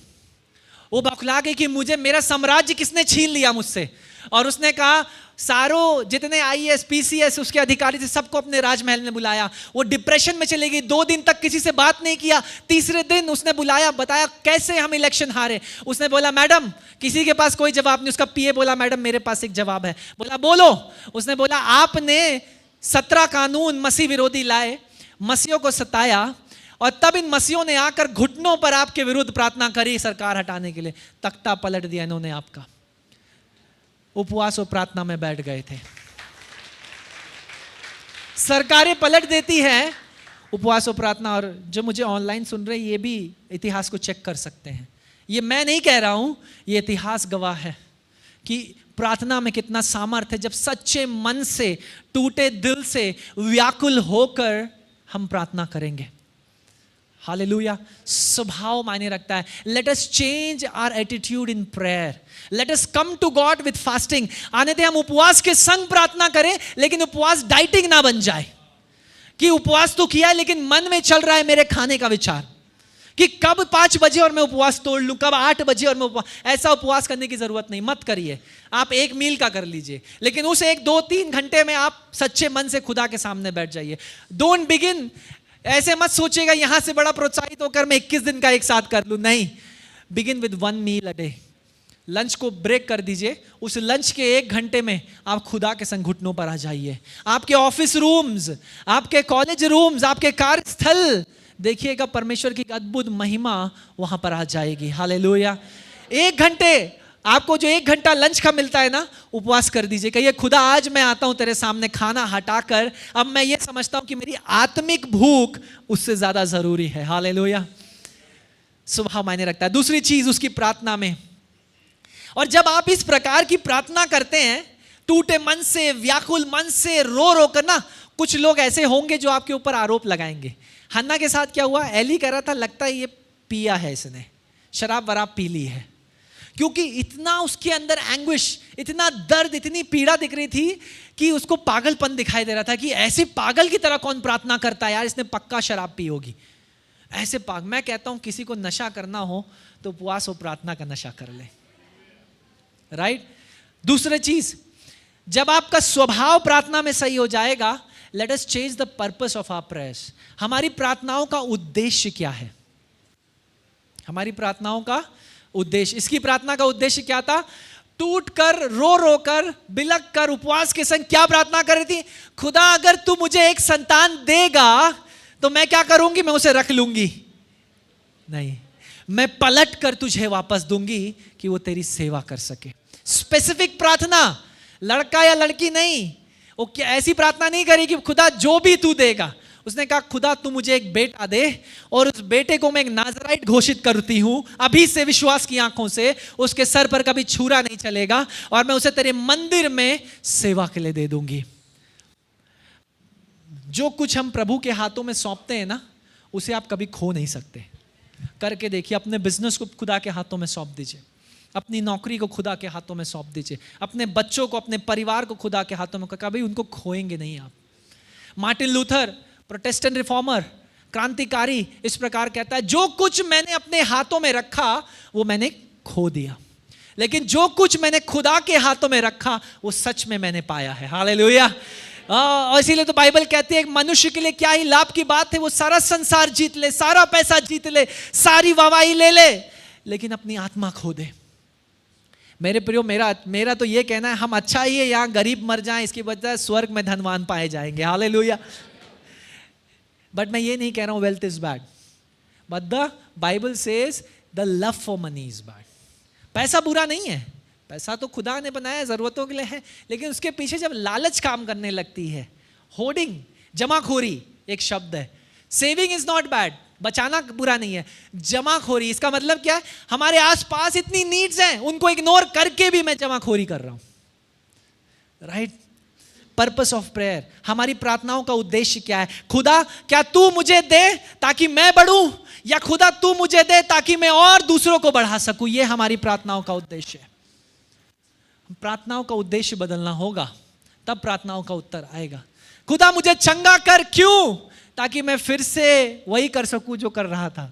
बौखला गई कि मुझे, मेरा साम्राज्य किसने छीन लिया मुझसे। और उसने कहा सारों जितने IAS PCS उसके अधिकारी थे सबको अपने राजमहल में बुलाया। वो डिप्रेशन में चली गई, 2 दिन तक किसी से बात नहीं किया। तीसरे दिन उसने बुलाया, बताया कैसे हम इलेक्शन हारे। उसने बोला मैडम, किसी के पास कोई जवाब नहीं। उसका PA बोला मैडम मेरे पास एक जवाब है। बोला बोलो। उसने बोला आपने 17 कानून मसीह विरोधी लाए, मसीहों को सताया, और तब इन मसीहों ने आकर घुटनों पर आपके विरुद्ध प्रार्थना करी सरकार हटाने के लिए, तख्ता पलट दिया इन्होंने आपका। उपवास और प्रार्थना में बैठ गए थे। सरकारें पलट देती है उपवास और प्रार्थना। और जो मुझे ऑनलाइन सुन रहे ये भी इतिहास को चेक कर सकते हैं, ये मैं नहीं कह रहा हूं, ये इतिहास गवाह है कि प्रार्थना में कितना सामर्थ्य है। जब सच्चे मन से, टूटे दिल से, व्याकुल होकर हम प्रार्थना करेंगे। हालेलुया। स्वभाव मायने रखता है। Let us change our attitude in prayer, let us come to God with fasting. आने थे हम उपवास के संग प्रार्थना करें, लेकिन उपवास डाइटिंग ना बन जाए कि उपवास तो किया है लेकिन मन में चल रहा है मेरे खाने का विचार कि कब 5 बजे और मैं उपवास तोड़ लूं, कब 8 बजे और मैं उपवास। ऐसा उपवास करने की जरूरत नहीं, मत करिए। आप 1 मील का कर लीजिए, लेकिन उस 1, 2, 3 घंटे में आप सच्चे मन से खुदा के सामने बैठ जाइए। डोंट बिगिन, ऐसे मत सोचिएगा यहां से बड़ा प्रोत्साहित होकर मैं 21 दिन का एक साथ कर लूं। नहीं, begin with 1 meal a day. Lunch को ब्रेक कर दीजिए, उस लंच के 1 घंटे में आप खुदा के संग घुटनों पर आ जाइए। आपके ऑफिस रूम्स, आपके कॉलेज रूम्स, आपके कार्यस्थल, देखिएगा परमेश्वर की अद्भुत महिमा वहां पर आ जाएगी। हालेलुया। 1 घंटे आपको जो 1 घंटा लंच का मिलता है ना, उपवास कर दीजिए। कहिए खुदा आज मैं आता हूं तेरे सामने खाना हटाकर, अब मैं ये समझता हूं कि मेरी आत्मिक भूख उससे ज्यादा जरूरी है। हालेलुया। स्वभाव मायने रखता है। दूसरी चीज उसकी प्रार्थना में, और जब आप इस प्रकार की प्रार्थना करते हैं टूटे मन से, व्याकुल मन से, रो रो कर ना, कुछ लोग ऐसे होंगे जो आपके ऊपर आरोप लगाएंगे। हन्ना के साथ क्या हुआ? एली कह रहा था लगता है ये पिया है, इसने शराब वराब पी ली है, क्योंकि इतना उसके अंदर एंग्विश, इतना दर्द, इतनी पीड़ा दिख रही थी कि उसको पागलपन दिखाई दे रहा था कि ऐसे पागल की तरह कौन प्रार्थना करता है यार, इसने पक्का शराब पी होगी। ऐसे पागल, मैं कहता हूं किसी को नशा करना हो तो उपवास और प्रार्थना का नशा कर ले। राइट। दूसरी चीज, जब आपका स्वभाव प्रार्थना में सही हो जाएगा, let us change the purpose of our prayers. हमारी प्रार्थनाओं का उद्देश्य क्या है? हमारी प्रार्थनाओं का उद्देश्य, इसकी प्रार्थना का उद्देश्य क्या था? टूट कर, रो रो कर, बिलक कर, उपवास के संग क्या प्रार्थना कर रही थी? खुदा अगर तू मुझे एक संतान देगा तो मैं क्या करूंगी? मैं उसे रख लूंगी नहीं, मैं पलट कर तुझे वापस दूंगी कि वो तेरी सेवा कर सके। स्पेसिफिक प्रार्थना, लड़का या लड़की नहीं। वो क्या ऐसी प्रार्थना नहीं करी कि खुदा जो भी तू देगा। उसने कहा खुदा तू मुझे एक बेटा दे और उस बेटे को मैं एक नाज़राइट घोषित करती हूं अभी से, विश्वास की आंखों से, उसके सर पर कभी छुरा नहीं चलेगा और मैं उसे तेरे मंदिर में सेवा के लिए दे दूंगी। जो कुछ हम प्रभु के हाथों में सौंपते हैं ना, उसे आप कभी खो नहीं सकते। करके देखिए, अपने बिजनेस को खुदा के हाथों में सौंप दीजिए, अपनी नौकरी को खुदा के हाथों में सौंप दीजिए, अपने बच्चों को, अपने परिवार को खुदा के हाथों में, कभी उनको खोएंगे नहीं आप। मार्टिन लूथर, प्रोटेस्टेंट रिफॉर्मर, क्रांतिकारी, इस प्रकार कहता है, जो कुछ मैंने अपने हाथों में रखा वो मैंने खो दिया, लेकिन जो कुछ मैंने खुदा के हाथों में रखा वो सच में मैंने पाया है। हालेलुया। और इसीलिए तो बाइबल कहती है एक मनुष्य के लिए क्या ही लाभ की बात है वो सारा संसार जीत ले, सारा पैसा जीत ले, सारी वाहवाही ले ले, लेकिन अपनी आत्मा खो दे। मेरे प्रियो, मेरा तो ये कहना है हम अच्छा ही है यहाँ गरीब मर जाएं, इसकी वजह स्वर्ग में धनवान पाए जाएंगे। हालेलुया। बट मैं ये नहीं कह रहा हूं wealth is bad, but the Bible says the love for money is bad. पैसा बुरा नहीं है, पैसा तो खुदा ने बनाया, जरूरतों के लिए है, लेकिन उसके पीछे जब लालच काम करने लगती है, होर्डिंग, जमाखोरी एक शब्द है। सेविंग इज नॉट बैड, बचाना बुरा नहीं है, जमाखोरी, इसका मतलब क्या है? हमारे आसपास इतनी नीड्स हैं, उनको इग्नोर करके भी मैं जमाखोरी कर रहा हूं। राइट। पर्पस ऑफ प्रेयर, हमारी प्रार्थनाओं का उद्देश्य क्या है? खुदा क्या तू मुझे दे ताकि मैं बढ़ूं, या खुदा तू मुझे दे ताकि मैं और दूसरों को बढ़ा सकूं? यह हमारी प्रार्थनाओं का उद्देश्य है। प्रार्थनाओं का उद्देश्य बदलना होगा, तब प्रार्थनाओं का उत्तर आएगा। खुदा मुझे चंगा कर, क्यों? ताकि मैं फिर से वही कर सकूं जो कर रहा था,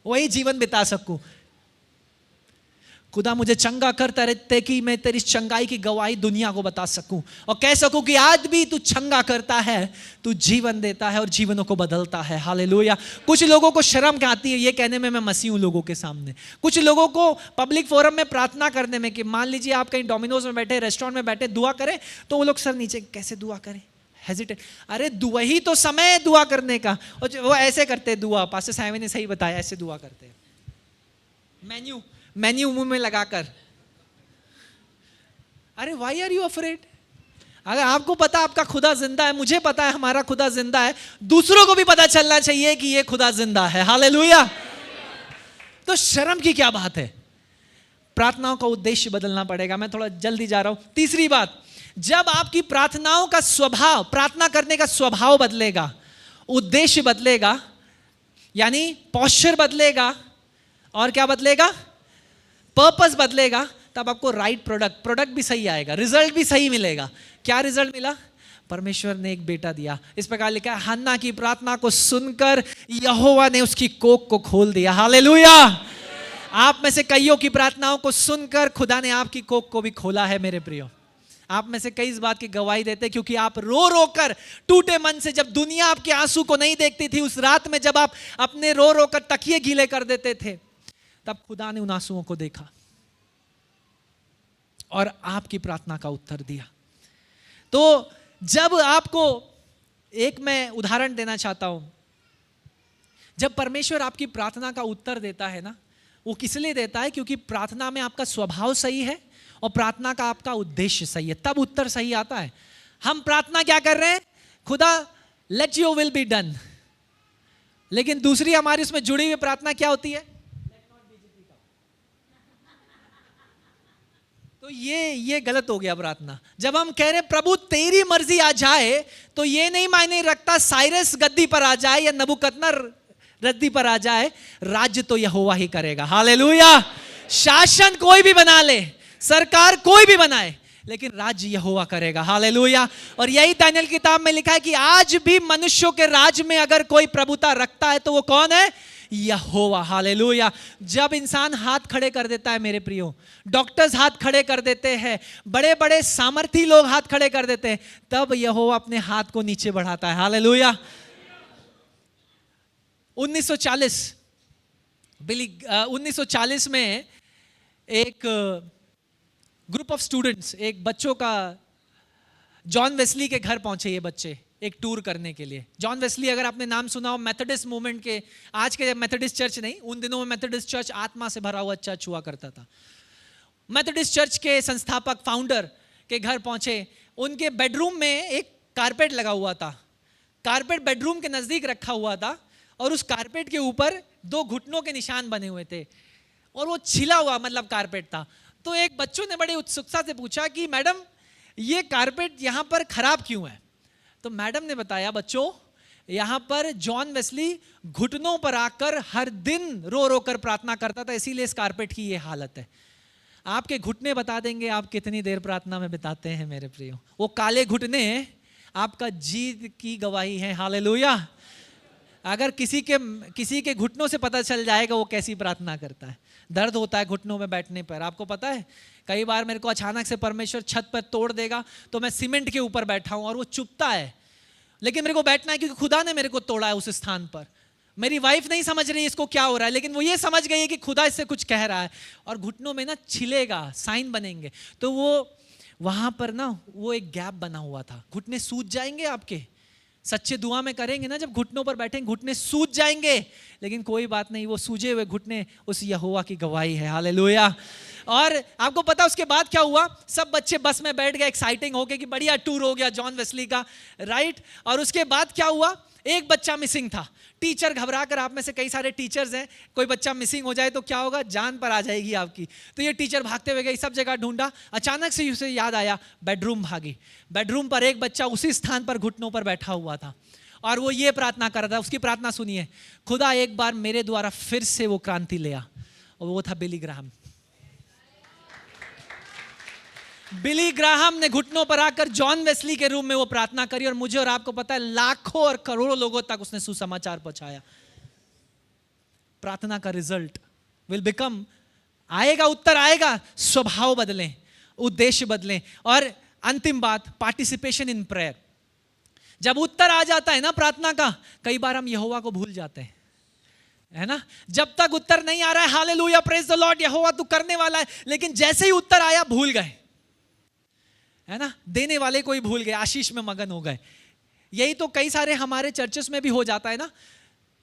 वही जीवन बिता सकूं। खुदा मुझे चंगा कर ताकि मैं तेरी चंगाई की गवाही दुनिया को बता सकूं और कह सकूं कि आज भी तू चंगा करता है, तू जीवन देता है और जीवनों को बदलता है। हालेलुया। कुछ लोगों को शर्म आती है ये कहने में मैं मसीह हूं लोगों के सामने। कुछ लोगों को पब्लिक फोरम में प्रार्थना करने में, कि मान लीजिए आप कहीं डोमिनोज में बैठे, रेस्टोरेंट में बैठे, दुआ करें, तो वो लोग सर नीचे, कैसे दुआ करें, हेजिटेट। अरे वही तो समय है दुआ करने का। और वो ऐसे करते दुआ, पास्टर साहब ने सही बताया, ऐसे दुआ करते हैं मेन्यू मुंह में लगाकर। अरे व्हाई आर यू अफ्रेड? अगर आपको पता आपका खुदा जिंदा है, मुझे पता है हमारा खुदा जिंदा है, दूसरों को भी पता चलना चाहिए कि ये खुदा जिंदा है। हालेलुया। तो शर्म की क्या बात है? प्रार्थनाओं का उद्देश्य बदलना पड़ेगा। मैं थोड़ा जल्दी जा रहा हूं। तीसरी बात, जब आपकी प्रार्थनाओं का स्वभाव, प्रार्थना करने का स्वभाव बदलेगा, उद्देश्य बदलेगा, यानी पोस्चर बदलेगा, और क्या बदलेगा? पर्पस बदलेगा, तब आपको राइट प्रोडक्ट भी सही आएगा, रिजल्ट भी सही मिलेगा। क्या रिजल्ट मिला? परमेश्वर ने एक बेटा दिया। इस प्रकार लिखा है, हन्ना की प्रार्थना को सुनकर यहोवा ने उसकी कोख को खोल दिया। हालेलुया। आप में से कईयों की प्रार्थनाओं को सुनकर खुदा ने आपकी कोख को भी खोला है मेरे प्रियो। आप में से कई इस बात की गवाही देते हैं, क्योंकि आप रो रो कर टूटे मन से, जब दुनिया आपके आंसू को नहीं देखती थी, उस रात में जब आप अपने रो रो कर तकिए गीले कर देते थे, तब खुदा ने उन आंसुओं को देखा और आपकी प्रार्थना का उत्तर दिया। तो जब आपको, एक मैं उदाहरण देना चाहता हूं, जब परमेश्वर आपकी प्रार्थना का उत्तर देता है ना, वो किस लिए देता है? क्योंकि प्रार्थना में आपका स्वभाव सही है और प्रार्थना का आपका उद्देश्य सही है, तब उत्तर सही आता है। हम प्रार्थना क्या कर रहे हैं? खुदा let your will be done, लेकिन दूसरी हमारी उसमें जुड़ी हुई प्रार्थना क्या होती है? तो ये गलत हो गया प्रार्थना। जब हम कह रहे हैं प्रभु तेरी मर्जी आ जाए, तो ये नहीं मायने रखता साइरस गद्दी पर आ जाए या नबूकदनेस्सर गद्दी पर आ जाए, राज्य तो यहोवा ही करेगा। हालेलुया। शासन कोई भी बना ले, सरकार कोई भी बनाए, लेकिन राज्य यहोवा करेगा। हालेलुया। और यही दानियेल की किताब में लिखा है कि आज भी मनुष्यों के राज में अगर कोई प्रभुता रखता है तो वो कौन है? यहोवा। हालेलुया। जब इंसान हाथ खड़े कर देता है मेरे प्रियो, डॉक्टर्स हाथ खड़े कर देते हैं, बड़े बड़े सामर्थी लोग हाथ खड़े कर देते हैं, तब यहोवा अपने हाथ को नीचे बढ़ाता है। हालेलुया। 1940 में एक ग्रुप ऑफ स्टूडेंट्स, एक बच्चों का, जॉन वेस्ली के घर पहुंचे ये बच्चे एक टूर करने के लिए। जॉन वेस्ली, अगर आपने नाम सुना हो, मेथोडिस्ट मूवमेंट के, आज के मेथोडिस्ट चर्च नहीं, उन दिनों में मेथोडिस्ट चर्च आत्मा से भरा हुआ चर्च हुआ करता था। मेथोडिस्ट चर्च के संस्थापक, फाउंडर के घर पहुंचे। उनके बेडरूम में एक कारपेट लगा हुआ था। कारपेट बेडरूम के नजदीक रखा हुआ था और उस कारपेट के ऊपर 2 घुटनों के निशान बने हुए थे और वो छिला हुआ मतलब कारपेट था। तो एक बच्चों ने बड़ी उत्सुकता से पूछा कि मैडम ये कारपेट यहाँ पर खराब क्यों है? तो मैडम ने बताया, बच्चों यहाँ पर जॉन वेस्ली घुटनों पर आकर हर दिन रो रो कर प्रार्थना करता था, इसीलिए इस कारपेट की ये हालत है। आपके घुटने बता देंगे आप कितनी देर प्रार्थना में बिताते हैं मेरे प्रियो। वो काले घुटने आपका जीत की गवाही है। हालेलुया। अगर किसी के घुटनों से पता चल जाएगा वो कैसी प्रार्थना करता है। दर्द होता है घुटनों में बैठने पर, आपको पता है। कई बार मेरे को अचानक से परमेश्वर छत पर तोड़ देगा तो मैं सीमेंट के ऊपर बैठा हूं और वो चुभता है, लेकिन मेरे को बैठना है क्योंकि खुदा ने मेरे को तोड़ा है उस स्थान पर। मेरी वाइफ नहीं समझ रही इसको क्या हो रहा है, लेकिन वो ये समझ गई है कि खुदा इससे कुछ कह रहा है। और घुटनों में ना छिलेगा, साइन बनेंगे, तो वो वहां पर ना वो एक गैप बना हुआ था। घुटने सूज जाएंगे आपके, सच्चे दुआ में करेंगे ना, जब घुटनों पर बैठेंगे घुटने सूज जाएंगे, लेकिन कोई बात नहीं, वो सूजे हुए घुटने उस यहोवा की गवाही है। हालेलुया। और आपको पता उसके बाद क्या हुआ? सब बच्चे बस में बैठ गए एक्साइटिंग होके कि बढ़िया टूर हो गया जॉन वेस्ली का, राइट। और उसके बाद क्या हुआ? एक बच्चा मिसिंग था। टीचर घबरा कर, आप में से कई सारे टीचर्स हैं, कोई बच्चा मिसिंग हो जाए तो क्या होगा? जान पर आ जाएगी आपकी। तो ये टीचर भागते हुए गई, सब जगह ढूंढा, अचानक से उसे याद आया, बेडरूम भागी। बेडरूम पर एक बच्चा उसी स्थान पर घुटनों पर बैठा हुआ था और वो ये प्रार्थना कर रहा था। उसकी प्रार्थना सुनिए, खुदा एक बार मेरे द्वारा फिर से वो क्रांति ले आ। और वो था बिली ग्राहम। बिली ग्राहम ने घुटनों पर आकर जॉन वेस्ली के रूम में वो प्रार्थना करी और मुझे और आपको पता है लाखों और करोड़ों लोगों तक उसने सुसमाचार पहुंचाया। प्रार्थना का रिजल्ट विल बिकम, आएगा, उत्तर आएगा। स्वभाव बदलें, उद्देश्य बदलें। और अंतिम बात, पार्टिसिपेशन इन प्रेयर। जब उत्तर आ जाता है ना प्रार्थना का, कई बार हम यहोवा को भूल जाते हैं, है ना। जब तक उत्तर नहीं आ रहा है, हालेलुया, प्रेज द लॉर्ड, यहोवा तू करने वाला है, लेकिन जैसे ही उत्तर आया भूल गए, है ना। देने वाले को ही भूल गए, आशीष में मगन हो गए। यही तो कई सारे हमारे चर्चेस में भी हो जाता है ना।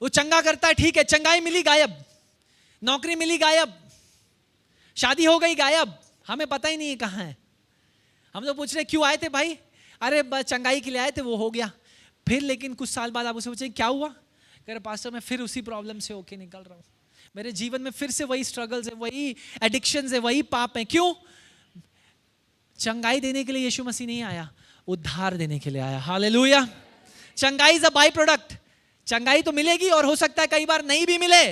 वो चंगा करता है, ठीक है, चंगाई मिली गायब, नौकरी मिली गायब, शादी हो गई गायब, हमें पता ही नहीं है कहाँ है। हम लोग पूछ रहे क्यों आए थे भाई, अरे बस चंगाई के लिए आए थे, वो हो गया। फिर लेकिन कुछ साल बाद आप उसे पूछे क्या हुआ, कह रहे पास्टर मैं फिर उसी प्रॉब्लम से होके निकल रहा हूँ, मेरे जीवन में फिर से वही स्ट्रगल्स है, वही एडिक्शंस है, वही पाप है। क्यों? चंगाई देने के लिए यीशु मसीह नहीं आया, उद्धार देने के लिए आया। हालेलुया। चंगाई इज अ बाई प्रोडक्ट। चंगाई तो मिलेगी और हो सकता है कई बार नहीं भी मिले।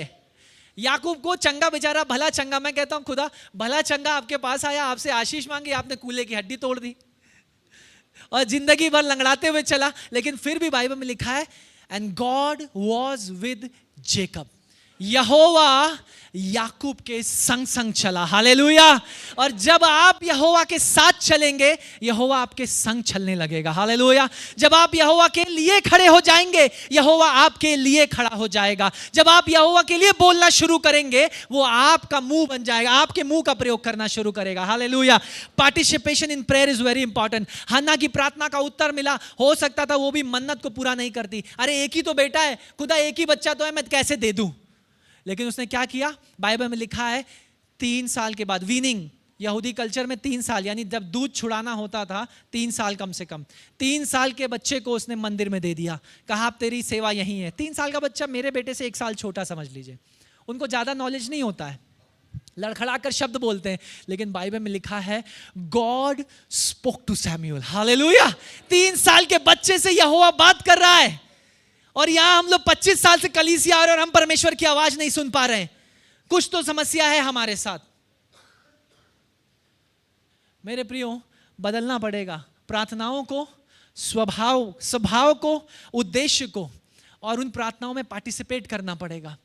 याकूब को चंगा बेचारा, भला चंगा, मैं कहता हूं खुदा भला चंगा आपके पास आया, आपसे आशीष मांगी, आपने कूले की हड्डी तोड़ दी और जिंदगी भर लंगड़ाते हुए चला। लेकिन फिर भी बाइबल में लिखा है and God was with Jacob, Yahowa Yakub के संग संग चला। हालेलुया। और जब आप यहोवा के साथ चलेंगे, यहोवा आपके संग चलने लगेगा। हालेलुया। जब आप यहोवा के लिए खड़े हो जाएंगे, यहोवा आपके लिए खड़ा हो जाएगा। जब आप यहोवा के लिए बोलना शुरू करेंगे, वो आपका मुंह बन जाएगा, आपके मुंह का प्रयोग करना शुरू करेगा। Hallelujah. Participation in prayer is very important. Hannah की प्रार्थना का उत्तर मिला, हो सकता था वो भी मन्नत को पूरा नहीं करती। अरे एक ही तो बेटा है, खुदा एक ही बच्चा तो है, मैं कैसे दे दूं। लेकिन उसने क्या किया, बाइबल में लिखा है 3 साल के बाद, वीनिंग, यहूदी कल्चर में 3 साल, यानी जब दूध छुड़ाना होता था 3 साल कम से कम, 3 साल के बच्चे को उसने मंदिर में दे दिया। कहा अब तेरी सेवा यही है। 3 साल का बच्चा मेरे बेटे से 1 साल छोटा समझ लीजिए, उनको ज्यादा नॉलेज नहीं होता है, लड़खड़ा कर शब्द बोलते हैं। लेकिन बाइबल में लिखा है God spoke to Samuel. Hallelujah. 3 साल के बच्चे से यहोवा बात कर रहा है। और यहां हम लोग 25 साल से कलीसिया आ रहे और हम परमेश्वर की आवाज नहीं सुन पा रहे हैं। कुछ तो समस्या है हमारे साथ। मेरे प्रियो, बदलना पड़ेगा प्रार्थनाओं को, स्वभाव को, उद्देश्य को, और उन प्रार्थनाओं में पार्टिसिपेट करना पड़ेगा।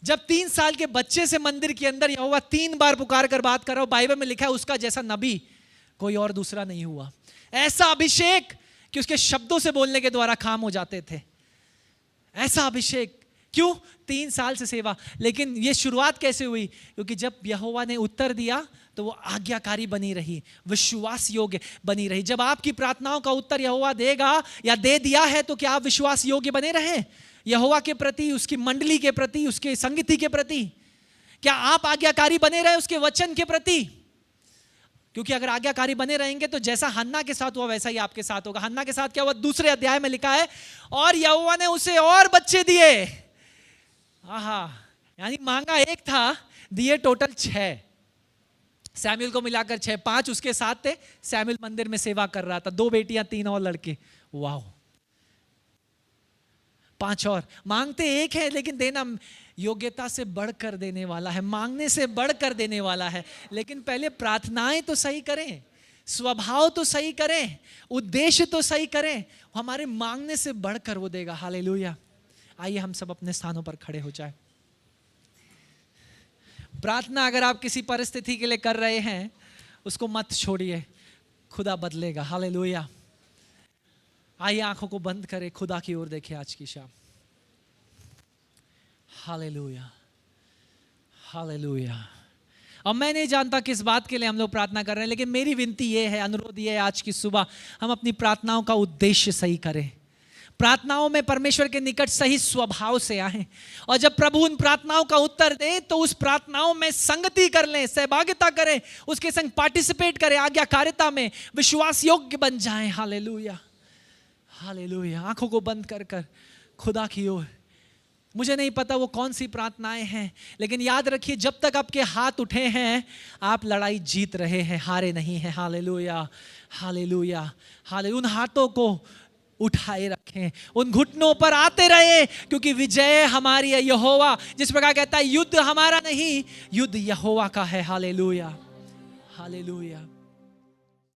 जब 3 साल के बच्चे से मंदिर के अंदर यहोवा 3 बार पुकार कर बात कर रहा हो, बाइबल में लिखा है उसका जैसा नबी कोई और दूसरा नहीं हुआ। ऐसा अभिषेक कि उसके शब्दों से बोलने के द्वारा काम हो जाते थे। ऐसा अभिषेक क्यों? 3 साल से सेवा। लेकिन ये शुरुआत कैसे हुई? क्योंकि जब यहोवा ने उत्तर दिया तो वो आज्ञाकारी बनी रही, विश्वास योग्य बनी रही। जब आपकी प्रार्थनाओं का उत्तर यहोवा देगा या दे दिया है, तो क्या आप विश्वास योग्य बने रहे यहोवा के प्रति, उसकी मंडली के प्रति, उसके संगति के प्रति? क्या आप आज्ञाकारी बने रहे उसके वचन के प्रति? क्योंकि अगर आज्ञाकारी बने रहेंगे तो जैसा हन्ना के साथ हुआ वैसा ही आपके साथ होगा। हन्ना के साथ क्या हुआ? 2 अध्याय में लिखा है और यहोवा ने उसे और बच्चे दिए। आहा, यानी मांगा 1 था, दिए टोटल 6। सैमुअल को मिलाकर 6, 5 उसके साथ थे। सैमुअल मंदिर में सेवा कर रहा था, 2 बेटियां 3 और लड़के। वाह, 5 और। मांगते 1 है लेकिन देना योग्यता से बढ़कर देने वाला है, मांगने से बढ़कर देने वाला है। लेकिन पहले प्रार्थनाएं तो सही करें, स्वभाव तो सही करें, उद्देश्य तो सही करें, हमारे मांगने से बढ़कर वो देगा। हालेलुया। आइए हम सब अपने स्थानों पर खड़े हो जाएं। प्रार्थना अगर आप किसी परिस्थिति के लिए कर रहे हैं, उसको मत छोड़िए, खुदा बदलेगा। हालेलुया। आइए आंखों को बंद करें, खुदा की ओर देखें आज की शाम। Hallelujah, hallelujah. अब मैं नहीं जानता किस बात के लिए हम लोग प्रार्थना कर रहे हैं, लेकिन मेरी विनती ये है, अनुरोध ये है, आज की सुबह हम अपनी प्रार्थनाओं का उद्देश्य सही करें। प्रार्थनाओं में परमेश्वर के निकट सही स्वभाव से आए, और जब प्रभु उन प्रार्थनाओं का उत्तर दे तो उस प्रार्थनाओं में संगति कर लें, सहभागिता करें, उसके संग पार्टिसिपेट करें, आज्ञाकारिता में विश्वास योग्य बन जाएं। Hallelujah, hallelujah. आंखों को बंद कर कर खुदा की ओर। मुझे नहीं पता वो कौन सी प्रार्थनाएं हैं, लेकिन याद रखिए जब तक आपके हाथ उठे हैं आप लड़ाई जीत रहे हैं, हारे नहीं हैं। Hallelujah, hallelujah, hallelujah. उन हाथों को उठाए रखें, उन घुटनों पर आते रहे, क्योंकि विजय हमारी है। यहोवा जिस प्रकार कहता है युद्ध हमारा नहीं, युद्ध यहोवा का है। Hallelujah, hallelujah.